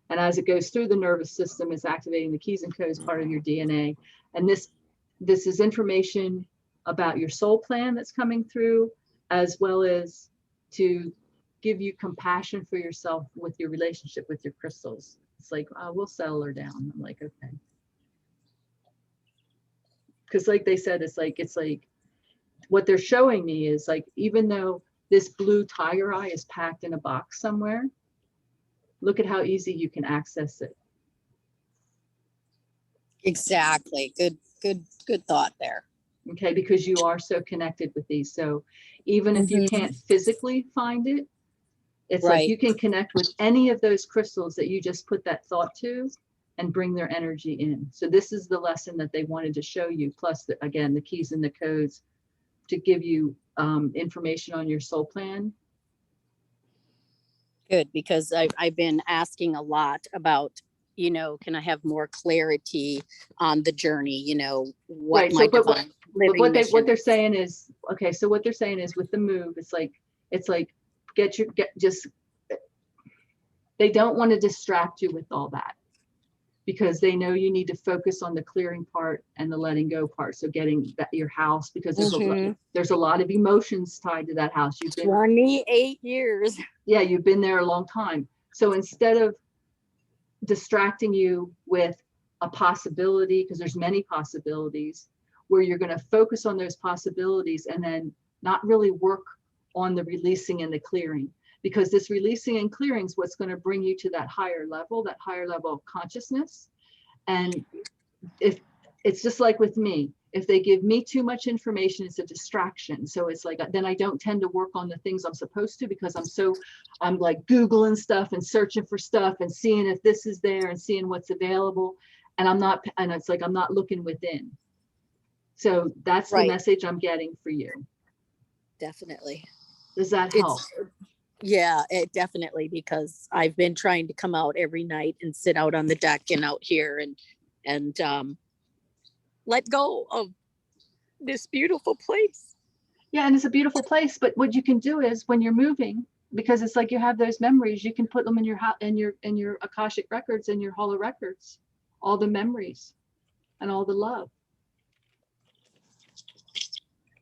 And as it goes through the nervous system, it's activating the keys and codes part of your DNA. And this is information about your soul plan that's coming through, as well as to give you compassion for yourself with your relationship with your crystals. It's like, we'll settle her down. I'm like, okay. Because like they said, it's like what they're showing me is like, even though this blue tiger eye is packed in a box somewhere, look at how easy you can access it. Exactly. Good thought there. Okay, because you are so connected with these. So even if you can't physically find it, it's like you can connect with any of those crystals that you just put that thought to and bring their energy in. So this is the lesson that they wanted to show you. Plus, again, the keys and the codes to give you information on your soul plan. Good, because I've been asking a lot about, can I have more clarity on the journey, what Right. my So, but what they're is. saying is, okay, so what they're saying is with the move, it's like they don't want to distract you with all that, because they know you need to focus on the clearing part and the letting go part. So getting your house, because there's a lot of emotions tied to that house. You've been 28 years. Yeah, you've been there a long time. So instead of distracting you with a possibility, because there's many possibilities, where you're going to focus on those possibilities and then not really work on the releasing and the clearing, because this releasing and clearing is what's going to bring you to that higher level of consciousness. And if it's just like with me, if they give me too much information, it's a distraction. So it's like, then I don't tend to work on the things I'm supposed to, because I'm like Googling stuff and searching for stuff and seeing if this is there and seeing what's available. And it's like, I'm not looking within. So that's the message I'm getting for you. Definitely. Does that help? Yeah, it definitely, because I've been trying to come out every night and sit out on the deck and out here and let go of this beautiful place. Yeah, and it's a beautiful place. But what you can do is, when you're moving, because it's like you have those memories, you can put them in your Akashic records and your Holo records, all the memories and all the love.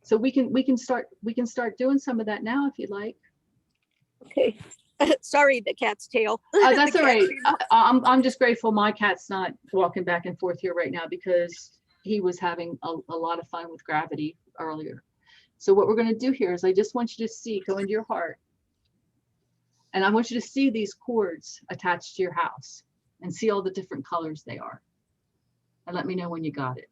So we can start doing some of that now if you'd like. Okay. Sorry, the cat's tail. Oh, that's all right. I'm just grateful my cat's not walking back and forth here right now, because he was having a lot of fun with gravity earlier. So what we're going to do here is, I just want you to go into your heart, and I want you to see these cords attached to your house and see all the different colors they are, and let me know when you got it.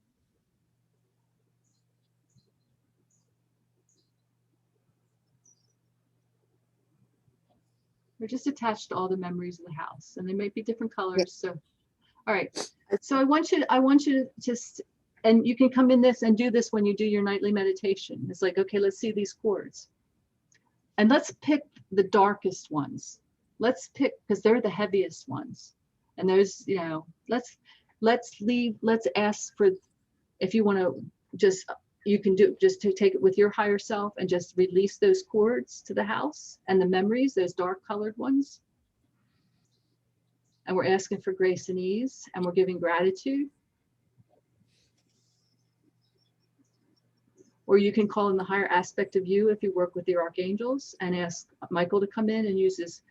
They're just attached to all the memories of the house, and they might be different colors. So, all right. So I want you to just, and you can come in this and do this when you do your nightly meditation. It's like, okay, let's see these cords, and let's pick the darkest ones. Let's pick, because they're the heaviest ones. And those, let's ask for, if you want to you can just to take it with your higher self and just release those cords to the house and the memories, those dark colored ones. And we're asking for grace and ease, and we're giving gratitude. Or you can call in the higher aspect of you if you work with your archangels, and ask Michael to come in and use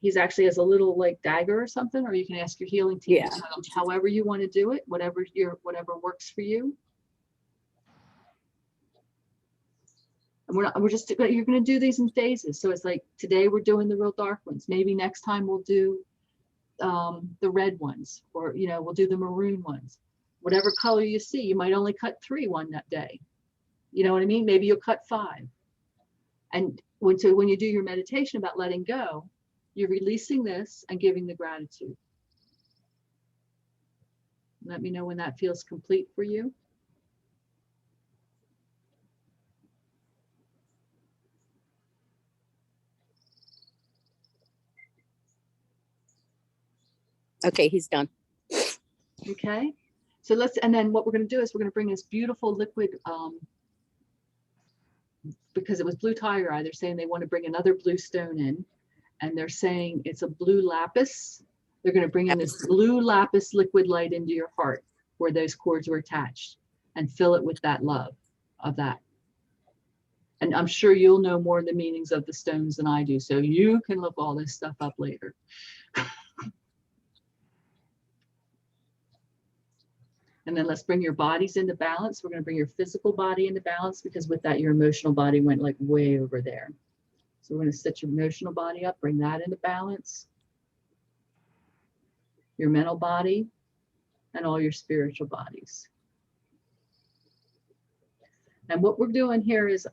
he's actually has a little like dagger or something, or you can ask your healing team, however you want to do it, whatever works for you. And you're going to do these in phases. So it's like, today we're doing the real dark ones. Maybe next time we'll do the red ones, or, we'll do the maroon ones. Whatever color you see, you might only cut 3 one that day. You know what I mean? Maybe you'll cut 5. And when you do your meditation about letting go, you're releasing this and giving the gratitude. Let me know when that feels complete for you. Okay, he's done. Okay. So and then what we're going to do is, we're going to bring this beautiful liquid, because it was blue tiger eye, they're saying they want to bring another blue stone in, and they're saying it's a blue lapis. They're going to bring in this blue lapis liquid light into your heart where those cords were attached, and fill it with that love of that. And I'm sure you'll know more of the meanings of the stones than I do, so you can look all this stuff up later. And then let's bring your bodies into balance. We're going to bring your physical body into balance, because with that, your emotional body went like way over there. So we're going to set your emotional body up, bring that into balance. Your mental body and all your spiritual bodies. And what we're doing here is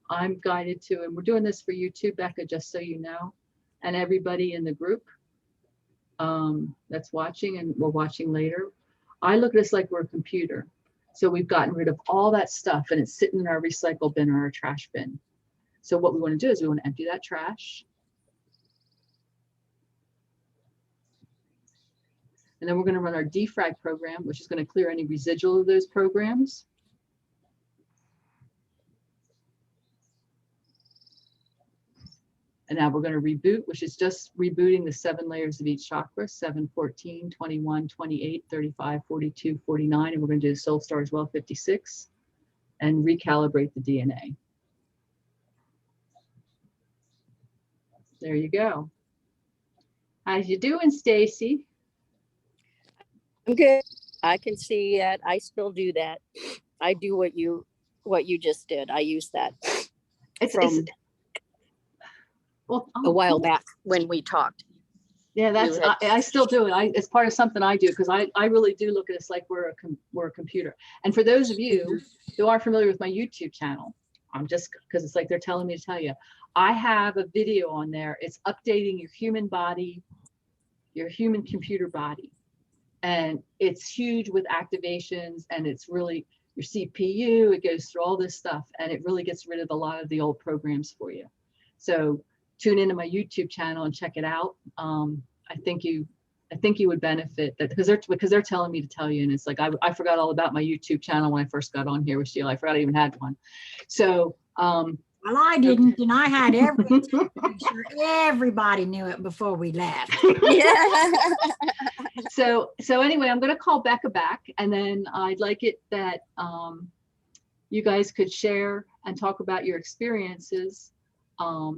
I'm guided to, and we're doing this for you too, Becca, just so you know, and everybody in the group that's watching and we're watching later. I look at this like we're a computer. So we've gotten rid of all that stuff and it's sitting in our recycle bin or our trash bin. So what we want to do is we want to empty that trash. And then we're going to run our defrag program, which is going to clear any residual of those programs. And now we're going to reboot, which is just rebooting the 7 layers of each chakra, 7, 14, 21, 28, 35, 42, 49. And we're going to do the soul star as well, 56, and recalibrate the DNA. There you go. How's you doing, Stacy? I'm good. I can see that. I still do that. I do what you just did. I use that Well, a while back when we talked. Yeah, that's I still do it. It's part of something I do, because I really do look at us like we're a computer. And for those of you who are familiar with my YouTube channel, I'm just, because it's like they're telling me to tell you, I have a video on there. It's updating your human body, your human computer body, and it's huge with activations, and it's really your CPU. It goes through all this stuff, and it really gets rid of a lot of the old programs for you. So tune into my YouTube channel and check it out. I think you would benefit that, because they're telling me to tell you, and it's like I forgot all about my YouTube channel when I first got on here with Sheila. I forgot I even had one. So well, I didn't, and I had everything to make sure everybody knew it before we left. Yeah. So anyway, I'm going to call Becca back, and then I'd like it that you guys could share and talk about your experiences of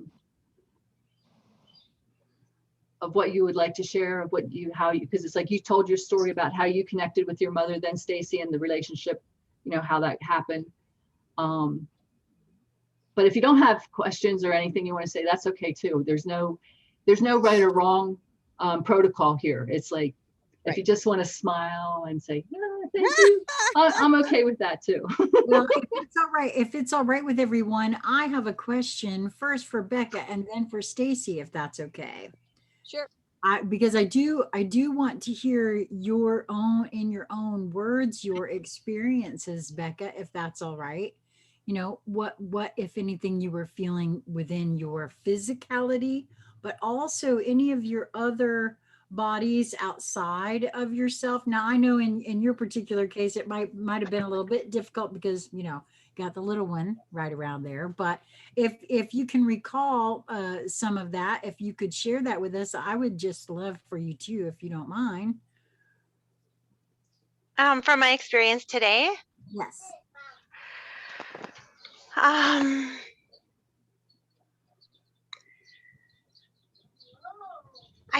what you would like to share, of what you, how you, because it's like you told your story about how you connected with your mother, then Stacy, and the relationship, you know, how that happened. But if you don't have questions or anything you want to say, that's okay too. There's no right or wrong protocol here. It's like, right. If you just want to smile and say, oh, thank you, I'm okay with that too. Well, if it's all right with everyone, I have a question first for Becca and then for Stacy, if that's okay. Sure. Because I do want to hear in your own words, your experiences, Becca, if that's all right. You know, what if anything you were feeling within your physicality, but also any of your other bodies outside of yourself. Now, I know in your particular case, it might have been a little bit difficult because, you know, got the little one right around there. But if you can recall some of that, if you could share that with us, I would just love for you to, if you don't mind. From my experience today. Yes. I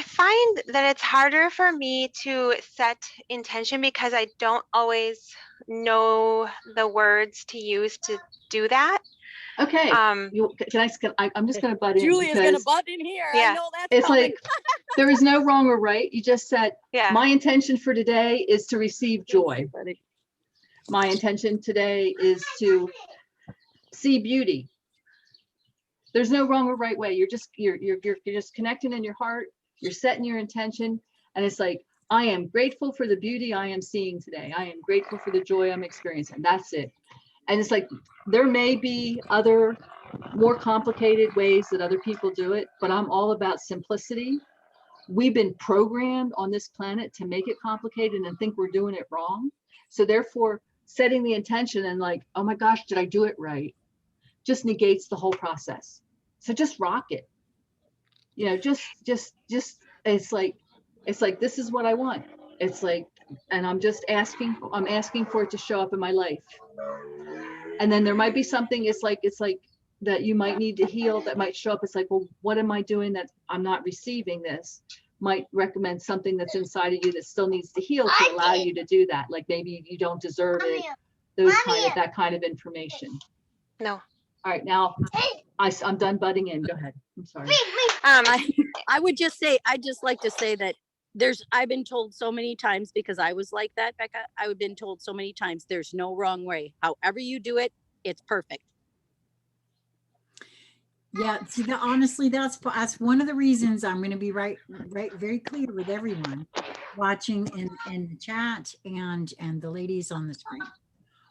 find that it's harder for me to set intention because I don't always know the words to use to do that. Okay. I'm just going to butt in. Julia's going to butt in here. Yeah. I know that's it's coming. like there is no wrong or right. You just said, yeah. My intention for today is to receive joy. My intention today is to see beauty. There's no wrong or right way. You're just connecting in your heart. You're setting your intention, and it's like, I am grateful for the beauty I am seeing today. I am grateful for the joy I'm experiencing. That's it. And it's like, there may be other more complicated ways that other people do it, but I'm all about simplicity. We've been programmed on this planet to make it complicated and think we're doing it wrong. So therefore, setting the intention and like, oh my gosh, did I do it right? Just negates the whole process. So just rock it. You know, just it's like this is what I want. It's like, and I'm asking for it to show up in my life. And then there might be something, it's like that you might need to heal, that might show up. It's like, well, what am I doing that I'm not receiving this? might recommend something that's inside of you that still needs to heal to allow you to do that. Like maybe you don't deserve it, that kind of information. No. All right, now I'm done butting in. Go ahead. I'm sorry. I would just say, I'd just like to say that I've been told so many times, because I was like that, Becca, I've been told so many times, there's no wrong way. However you do it, it's perfect. Yeah, see, honestly, that's one of the reasons I'm going to be right, very clear with everyone watching in the chat and the ladies on the screen.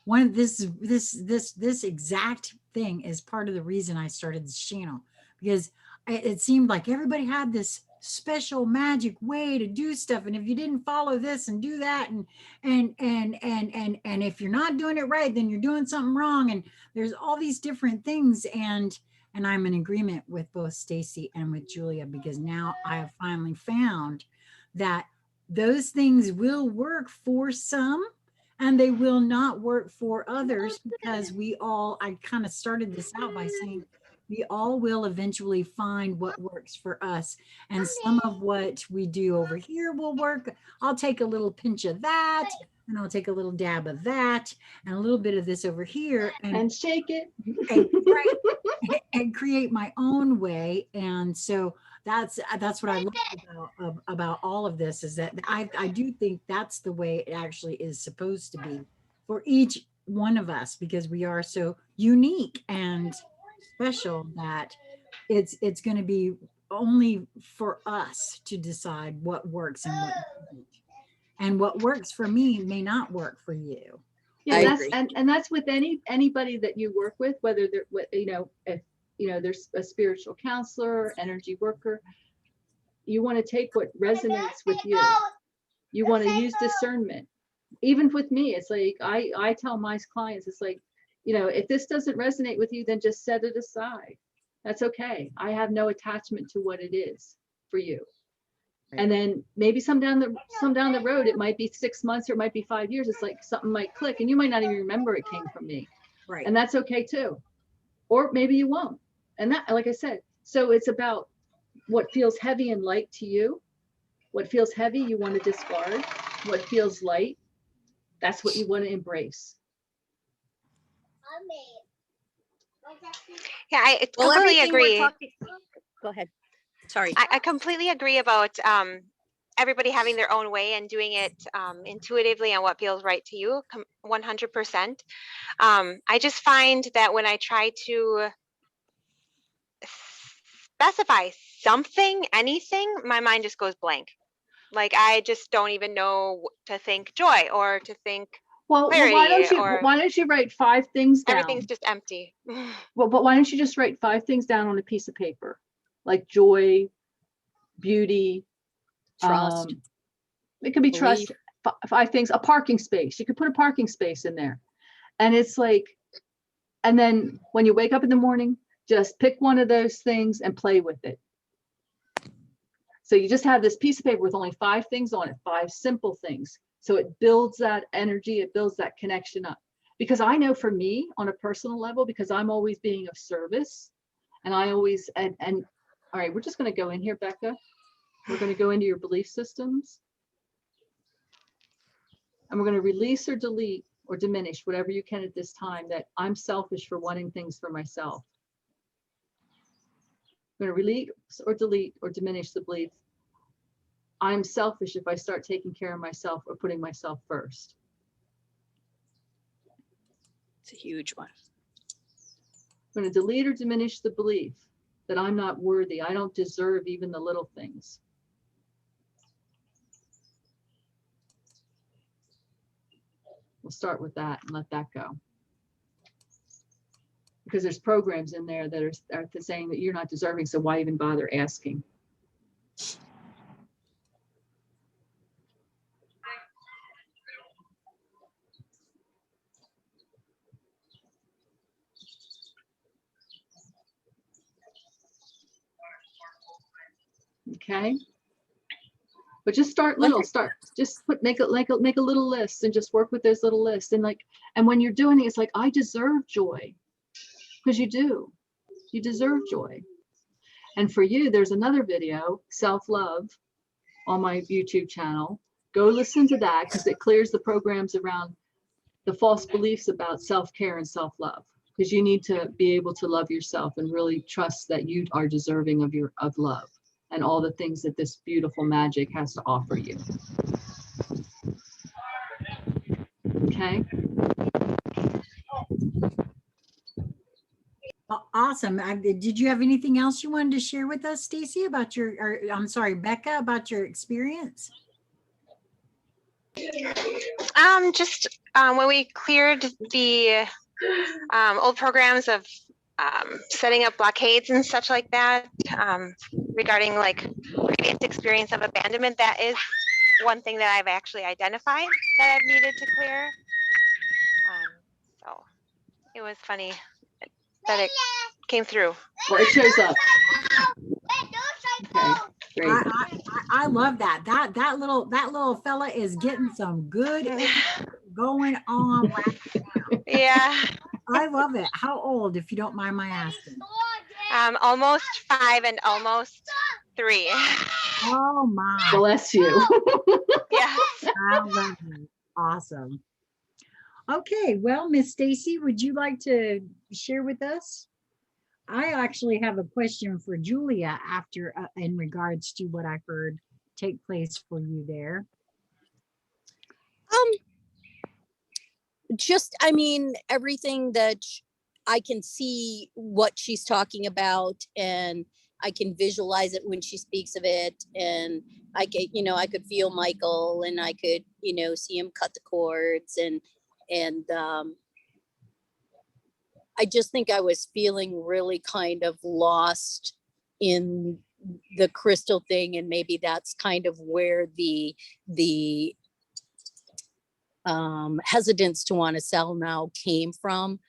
One of this exact thing is part of the reason I started this channel, because it seemed like everybody had this special magic way to do stuff, and if you didn't follow this and do that, and if you're not doing it right, then you're doing something wrong, and there's all these different things, and I'm in agreement with both Stacy and with Julia, because now I have finally found that those things will work for some and they will not work for others, because I kind of started this out by saying we all will eventually find what works for us. And some of what we do over here will work. I'll take a little pinch of that, and I'll take a little dab of that, and a little bit of this over here, and shake it and create my own way. And so that's what I love about all of this, is that I do think that's the way it actually is supposed to be for each one of us, because we are so unique and special that it's going to be only for us to decide what works and what doesn't. And what works for me may not work for you. Yeah, and that's with anybody that you work with, whether they're, if there's a spiritual counselor, energy worker. You want to take what resonates with you. You want to use discernment. Even with me, it's like I tell my clients, it's like, if this doesn't resonate with you, then just set it aside. That's okay. I have no attachment to what it is for you. And then maybe some down the road, it might be 6 months or it might be 5 years. It's like something might click and you might not even remember it came from me. Right. And that's okay too. Or maybe you won't. And that, like I said, so it's about what feels heavy and light to you. What feels heavy, you want to discard. What feels light, that's what you want to embrace. Yeah, I completely agree. Go ahead. Sorry. I completely agree about everybody having their own way and doing it intuitively and what feels right to you, 100%. I just find that when I try to specify something, anything, my mind just goes blank. Like I just don't even know to think joy or to think clarity. Why don't you write 5 things down? Everything's just empty. Well, but why don't you just write 5 things down on a piece of paper, like joy, beauty, trust. It could be trust. 5 things. A parking space. You could put a parking space in there, and it's like, and then when you wake up in the morning, just pick one of those things and play with it. So you just have this piece of paper with only 5 things on it, 5 simple things. So it builds that energy, it builds that connection up. Because I know for me on a personal level, because I'm always being of service, and I always, and all right, we're just going to go in here, Becca. We're going to go into your belief systems. And we're going to release or delete or diminish whatever you can at this time that I'm selfish for wanting things for myself. I'm going to release or delete or diminish the belief I'm selfish if I start taking care of myself or putting myself first. It's a huge one. I'm going to delete or diminish the belief that I'm not worthy. I don't deserve even the little things. We'll start with that and let that go. Because there's programs in there that are saying that you're not deserving, so why even bother asking? Okay, but just start little. Make a little list and just work with those little lists. And when you're doing it, it's like, I deserve joy, because you do. You deserve joy. And for you, there's another video, self-love, on my YouTube channel. Go listen to that because it clears the programs around the false beliefs about self-care and self-love. Because you need to be able to love yourself and really trust that you are deserving of love and all the things that this beautiful magic has to offer you. Okay. Awesome. Did you have anything else you wanted to share with us, Stacy, about your, or I'm sorry, Becca, about your experience? Just when we cleared the old programs of setting up blockades and such like that, regarding like previous experience of abandonment, that is one thing that I've actually identified that I've needed to clear. So it was funny that it came through. Well, it shows up. Okay, great. I love that. That little fella is getting some good going on right now. Yeah. I love it. How old, if you don't mind my asking? Almost 5 and almost 3. Oh my. Bless you. Yes. I love it. Awesome. Okay, well, Miss Stacy, would you like to share with us? I actually have a question for Julia after, in regards to what I heard take place for you there. Just, I mean, everything that I can see what she's talking about, and I can visualize it when she speaks of it, and I could, I could feel Michael, and I could, see him cut the cords, and I just think I was feeling really kind of lost in the crystal thing, and maybe that's kind of where the hesitance to want to sell now came from,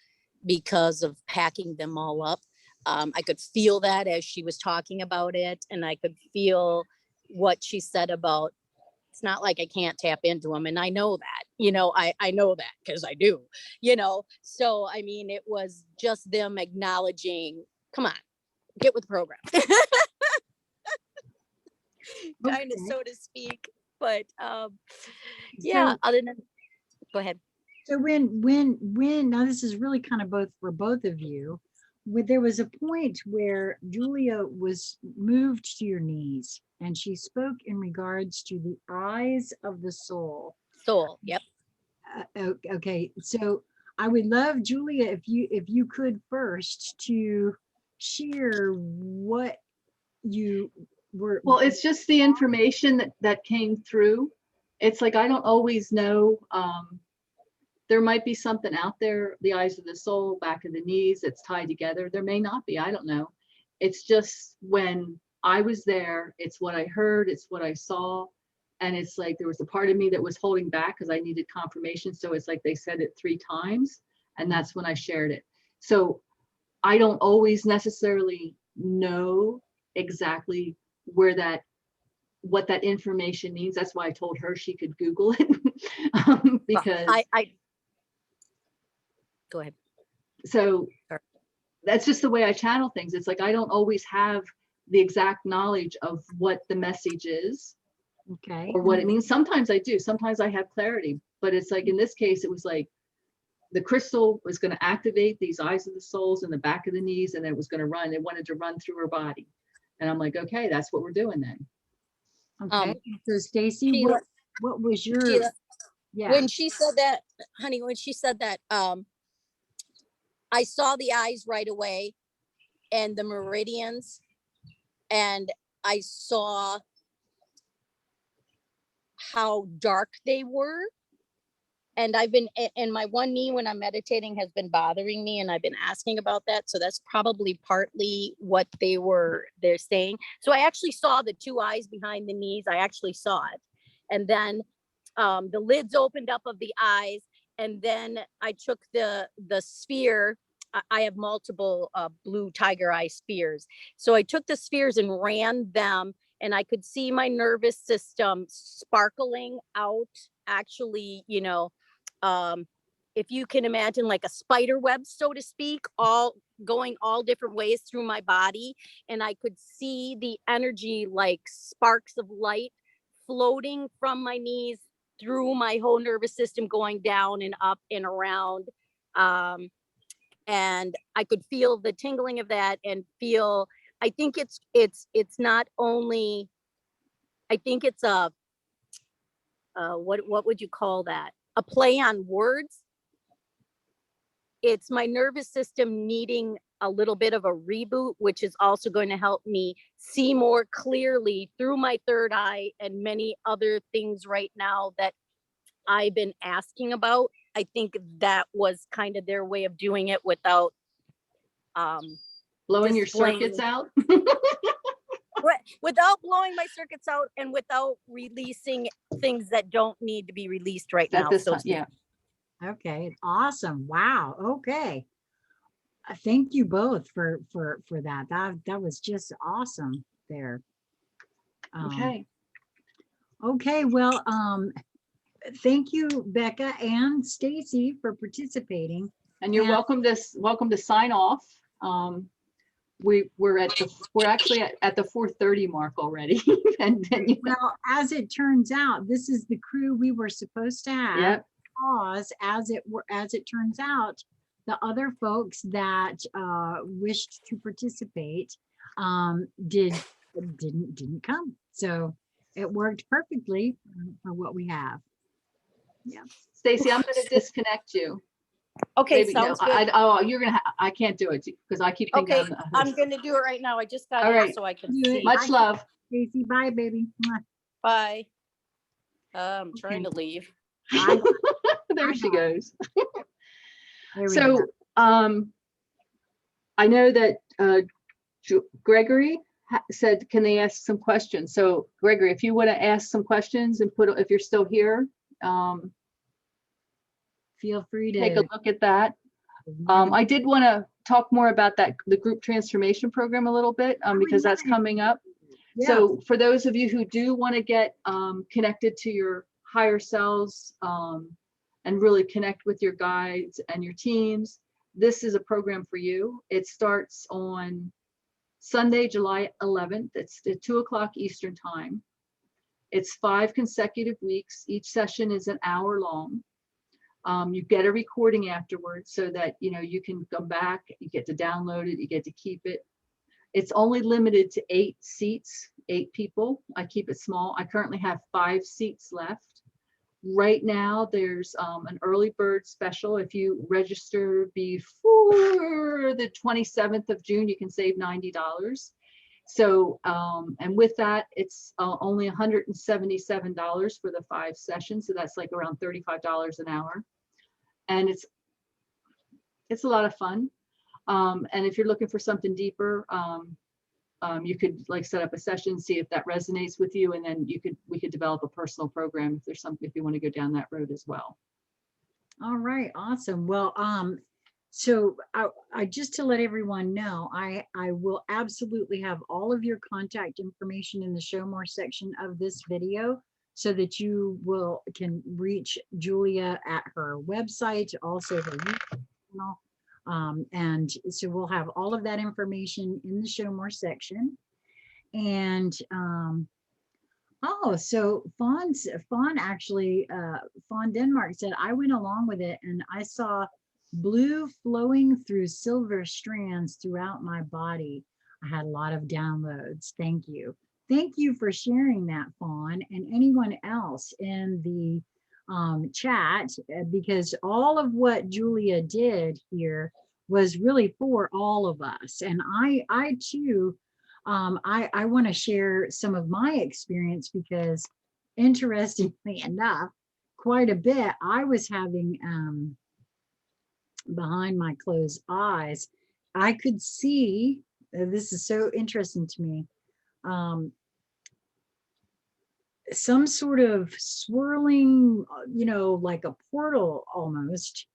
because of packing them all up. I could feel that as she was talking about it, and I could feel what she said about, it's not like I can't tap into them. And I know that, I know that because I do, so, I mean, it was just them acknowledging, come on, get with the program. Kind of, so to speak. But yeah, So, other than, go ahead. So when now this is really kind of both for both of you, there was a point where Julia was moved to your knees and she spoke in regards to the eyes of the soul. Soul, yep. Okay, so I would love, Julia, if you could first to share what you were. Well, it's just the information that came through. It's like, I don't always know. There might be something out there, the eyes of the soul, back of the knees, that's tied together. There may not be, I don't know. It's just when I was there, it's what I heard, it's what I saw. And it's like, there was a part of me that was holding back because I needed confirmation. So it's like they said it 3 times, and that's when I shared it. So I don't always necessarily know exactly what that information means. That's why I told her she could Google it. Because I go ahead. So Sure. That's just the way I channel things. It's like, I don't always have the exact knowledge of what the message is, Okay. or what it means. Sometimes I do, sometimes I have clarity, but it's like, in this case, it was like the crystal was going to activate these eyes of the souls in the back of the knees, and it was going to run. It wanted to run through her body. And I'm like, okay, that's what we're doing then. Okay. So Stacy, what was your, Sheila, yeah. when she said that, honey, when she said that, I saw the eyes right away and the meridians, and I saw how dark they were. And I've been, and my one knee when I'm meditating has been bothering me, and I've been asking about that. So that's probably partly what they're saying. So I actually saw the 2 eyes behind the knees. I actually saw it. And then the lids opened up of the eyes. And then I took the sphere. I have multiple blue tiger eye spheres. So I took the spheres and ran them, and I could see my nervous system sparkling out, actually, if you can imagine like a spider web, so to speak, all going all different ways through my body. And I could see the energy like sparks of light floating from my knees through my whole nervous system, going down and up and around. And I could feel the tingling of that, and feel, I think it's not only, I think it's a, what would you call that? A play on words. It's my nervous system needing a little bit of a reboot, which is also going to help me see more clearly through my third eye and many other things right now that I've been asking about. I think that was kind of their way of doing it without Blowing your displaying- circuits out. without blowing my circuits out, and without releasing things that don't need to be released right At now. this So time, yeah. Okay, awesome. Wow. Okay. Thank you both for that. That was just awesome there. Okay. Okay, well, thank you, Becca and Stacy, for participating. And you're welcome to sign off. We're actually at the 4:30 mark already. And then, Well, as it turns out, this is the crew we were supposed to have. yep. Because as it turns out, the other folks that wished to participate didn't come. So it worked perfectly for what we have. Yeah. Stacy, I'm going to disconnect you. okay, Maybe, sounds no, good. you're gonna. I can't do it because I keep thinking. Okay, I'm gonna do it right now. I just got All in right. so I can Do it. see. Much love. Stacy, bye, baby. Mwah. Bye. I'm trying to Okay. leave. Bye. There she goes. There we So, go. I know that Gregory said, can they ask some questions? So Gregory, if you want to ask some questions and if you're still here, Feel free to take a look at that. I did want to talk more about the group transformation program a little bit, because that's coming up. Yeah. So for those of you who do want to get connected to your higher selves and really connect with your guides and your teams, this is a program for you. It starts on Sunday, July 11th. It's at 2:00 Eastern time. It's 5 consecutive weeks. Each session is an hour long. You get a recording afterwards so that you can go back, you get to download it, you get to keep it. It's only limited to 8 seats, 8 people. I keep it small. I currently have 5 seats left. Right now, there's an early bird special. If you register before the 27th of June, you can save $90. So, and with that, it's only $177 for the 5 sessions. So that's like around $35 an hour. And it's a lot of fun. And if you're looking for something deeper, you could set up a session, see if that resonates with you, and then we could develop a personal program if there's something, if you want to go down that road as well. All right, awesome. Well, so I just to let everyone know, I will absolutely have all of your contact information in the show more section of this video, so that you can reach Julia at her website, also her YouTube channel. And so we'll have all of that information in the show more section. And so Fawn Denmark said, I went along with it and I saw blue flowing through silver strands throughout my body. I had a lot of downloads. Thank you. Thank you for sharing that, Fawn, and anyone else in the chat, because all of what Julia did here was really for all of us. And I too, I want to share some of my experience, because interestingly enough, quite a bit, I was having behind my closed eyes, I could see, this is so interesting to me, some sort of swirling, like a portal almost.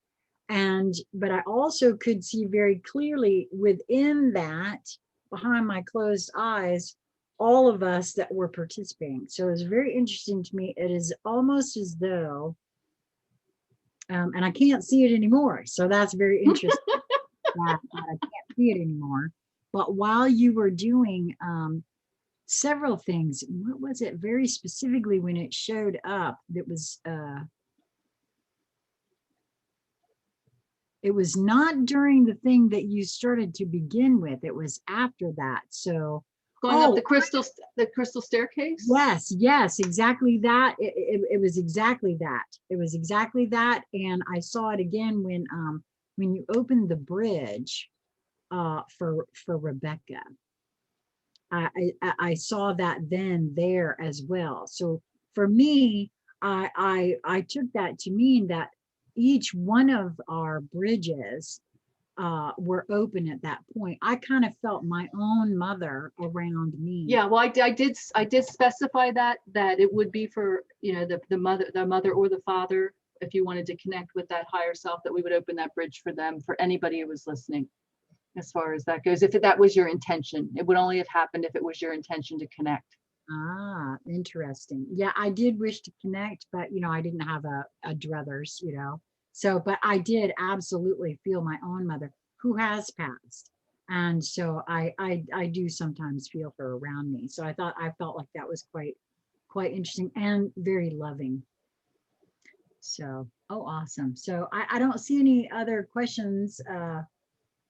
But I also could see very clearly within that, behind my closed eyes, all of us that were participating. So it was very interesting to me. It is almost as though, and I can't see it anymore. So that's very interesting. that I can't see it anymore. But while you were doing several things. What was it very specifically when it showed up? It was not during the thing that you started to begin with. It was after that. So Going up the crystal staircase? yes, exactly that. It was exactly that. It was exactly that. And I saw it again when you opened the bridge for Rebecca. I saw that then there as well. So for me, I took that to mean that each one of our bridges were open at that point. I kind of felt my own mother around me. Yeah, well, I did specify that it would be for, you know, the mother or the father, if you wanted to connect with that higher self, that we would open that bridge for them, for anybody who was listening, as far as that goes. If that was your intention, it would only have happened if it was your intention to connect. Ah, interesting. Yeah, I did wish to connect, but you know, I didn't have a druthers, you know. So, but I did absolutely feel my own mother who has passed. And so I do sometimes feel her around me. So I felt like that was quite interesting and very loving. So, oh, awesome. So I don't see any other questions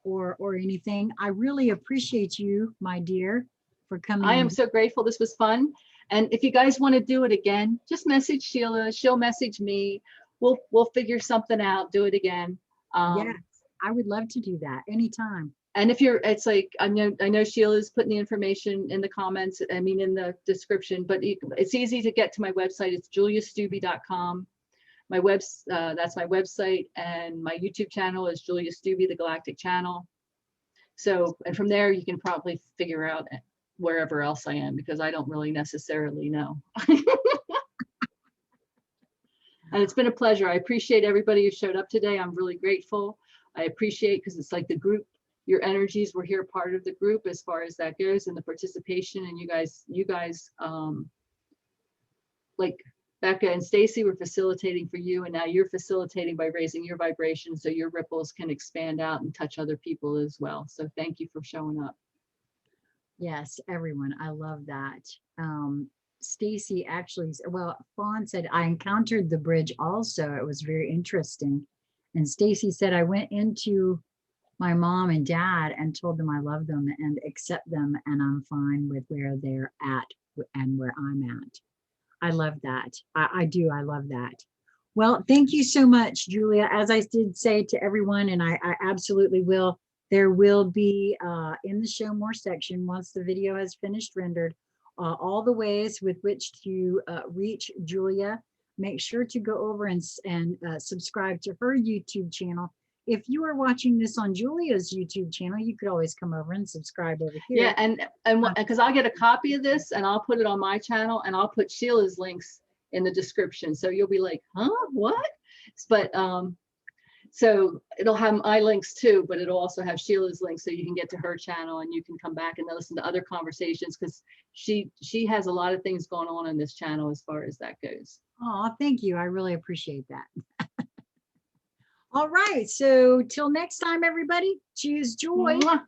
or anything. I really appreciate you, my dear, for coming. I am so grateful. This was fun. And if you guys want to do it again, just message Sheila. She'll message me. We'll figure something out. Do it again. Yeah, I would love to do that anytime. And if it's like, I know Sheila's putting the information in the comments, I mean, in the description, but it's easy to get to my website. It's juliastubbe.com. That's my website, and my YouTube channel is Julia Stubbe, the Galactic channel. So, and from there you can probably figure out wherever else I am, because I don't really necessarily know. And it's been a pleasure. I appreciate everybody who showed up today. I'm really grateful. I appreciate, because it's like the group, your energies were here, part of the group as far as that goes, and the participation. And you guys like Becca and Stacy were facilitating for you, and now you're facilitating by raising your vibration so your ripples can expand out and touch other people as well. So thank you for showing up. Yes, everyone. I love that. Stacy actually, well, Fawn said, I encountered the bridge also. It was very interesting. And Stacy said, I went into my mom and dad and told them I love them and accept them, and I'm fine with where they're at and where I'm at. I love that. I do. I love that. Well, thank you so much, Julia. As I did say to everyone, and I absolutely will, there will be in the show more section, once the video has finished rendered, all the ways with which to reach Julia. Make sure to go over and subscribe to her YouTube channel. If you are watching this on Julia's YouTube channel, you could always come over and subscribe over here. Yeah, and because I'll get a copy of this and I'll put it on my channel, and I'll put Sheila's links in the description. So you'll be like, huh, what? But so it'll have my links too, but it'll also have Sheila's links, so you can get to her channel and you can come back and listen to other conversations, because she has a lot of things going on in this channel as far as that goes. Oh, thank you. I really appreciate that. All right. So till next time, everybody, choose joy. Mwah.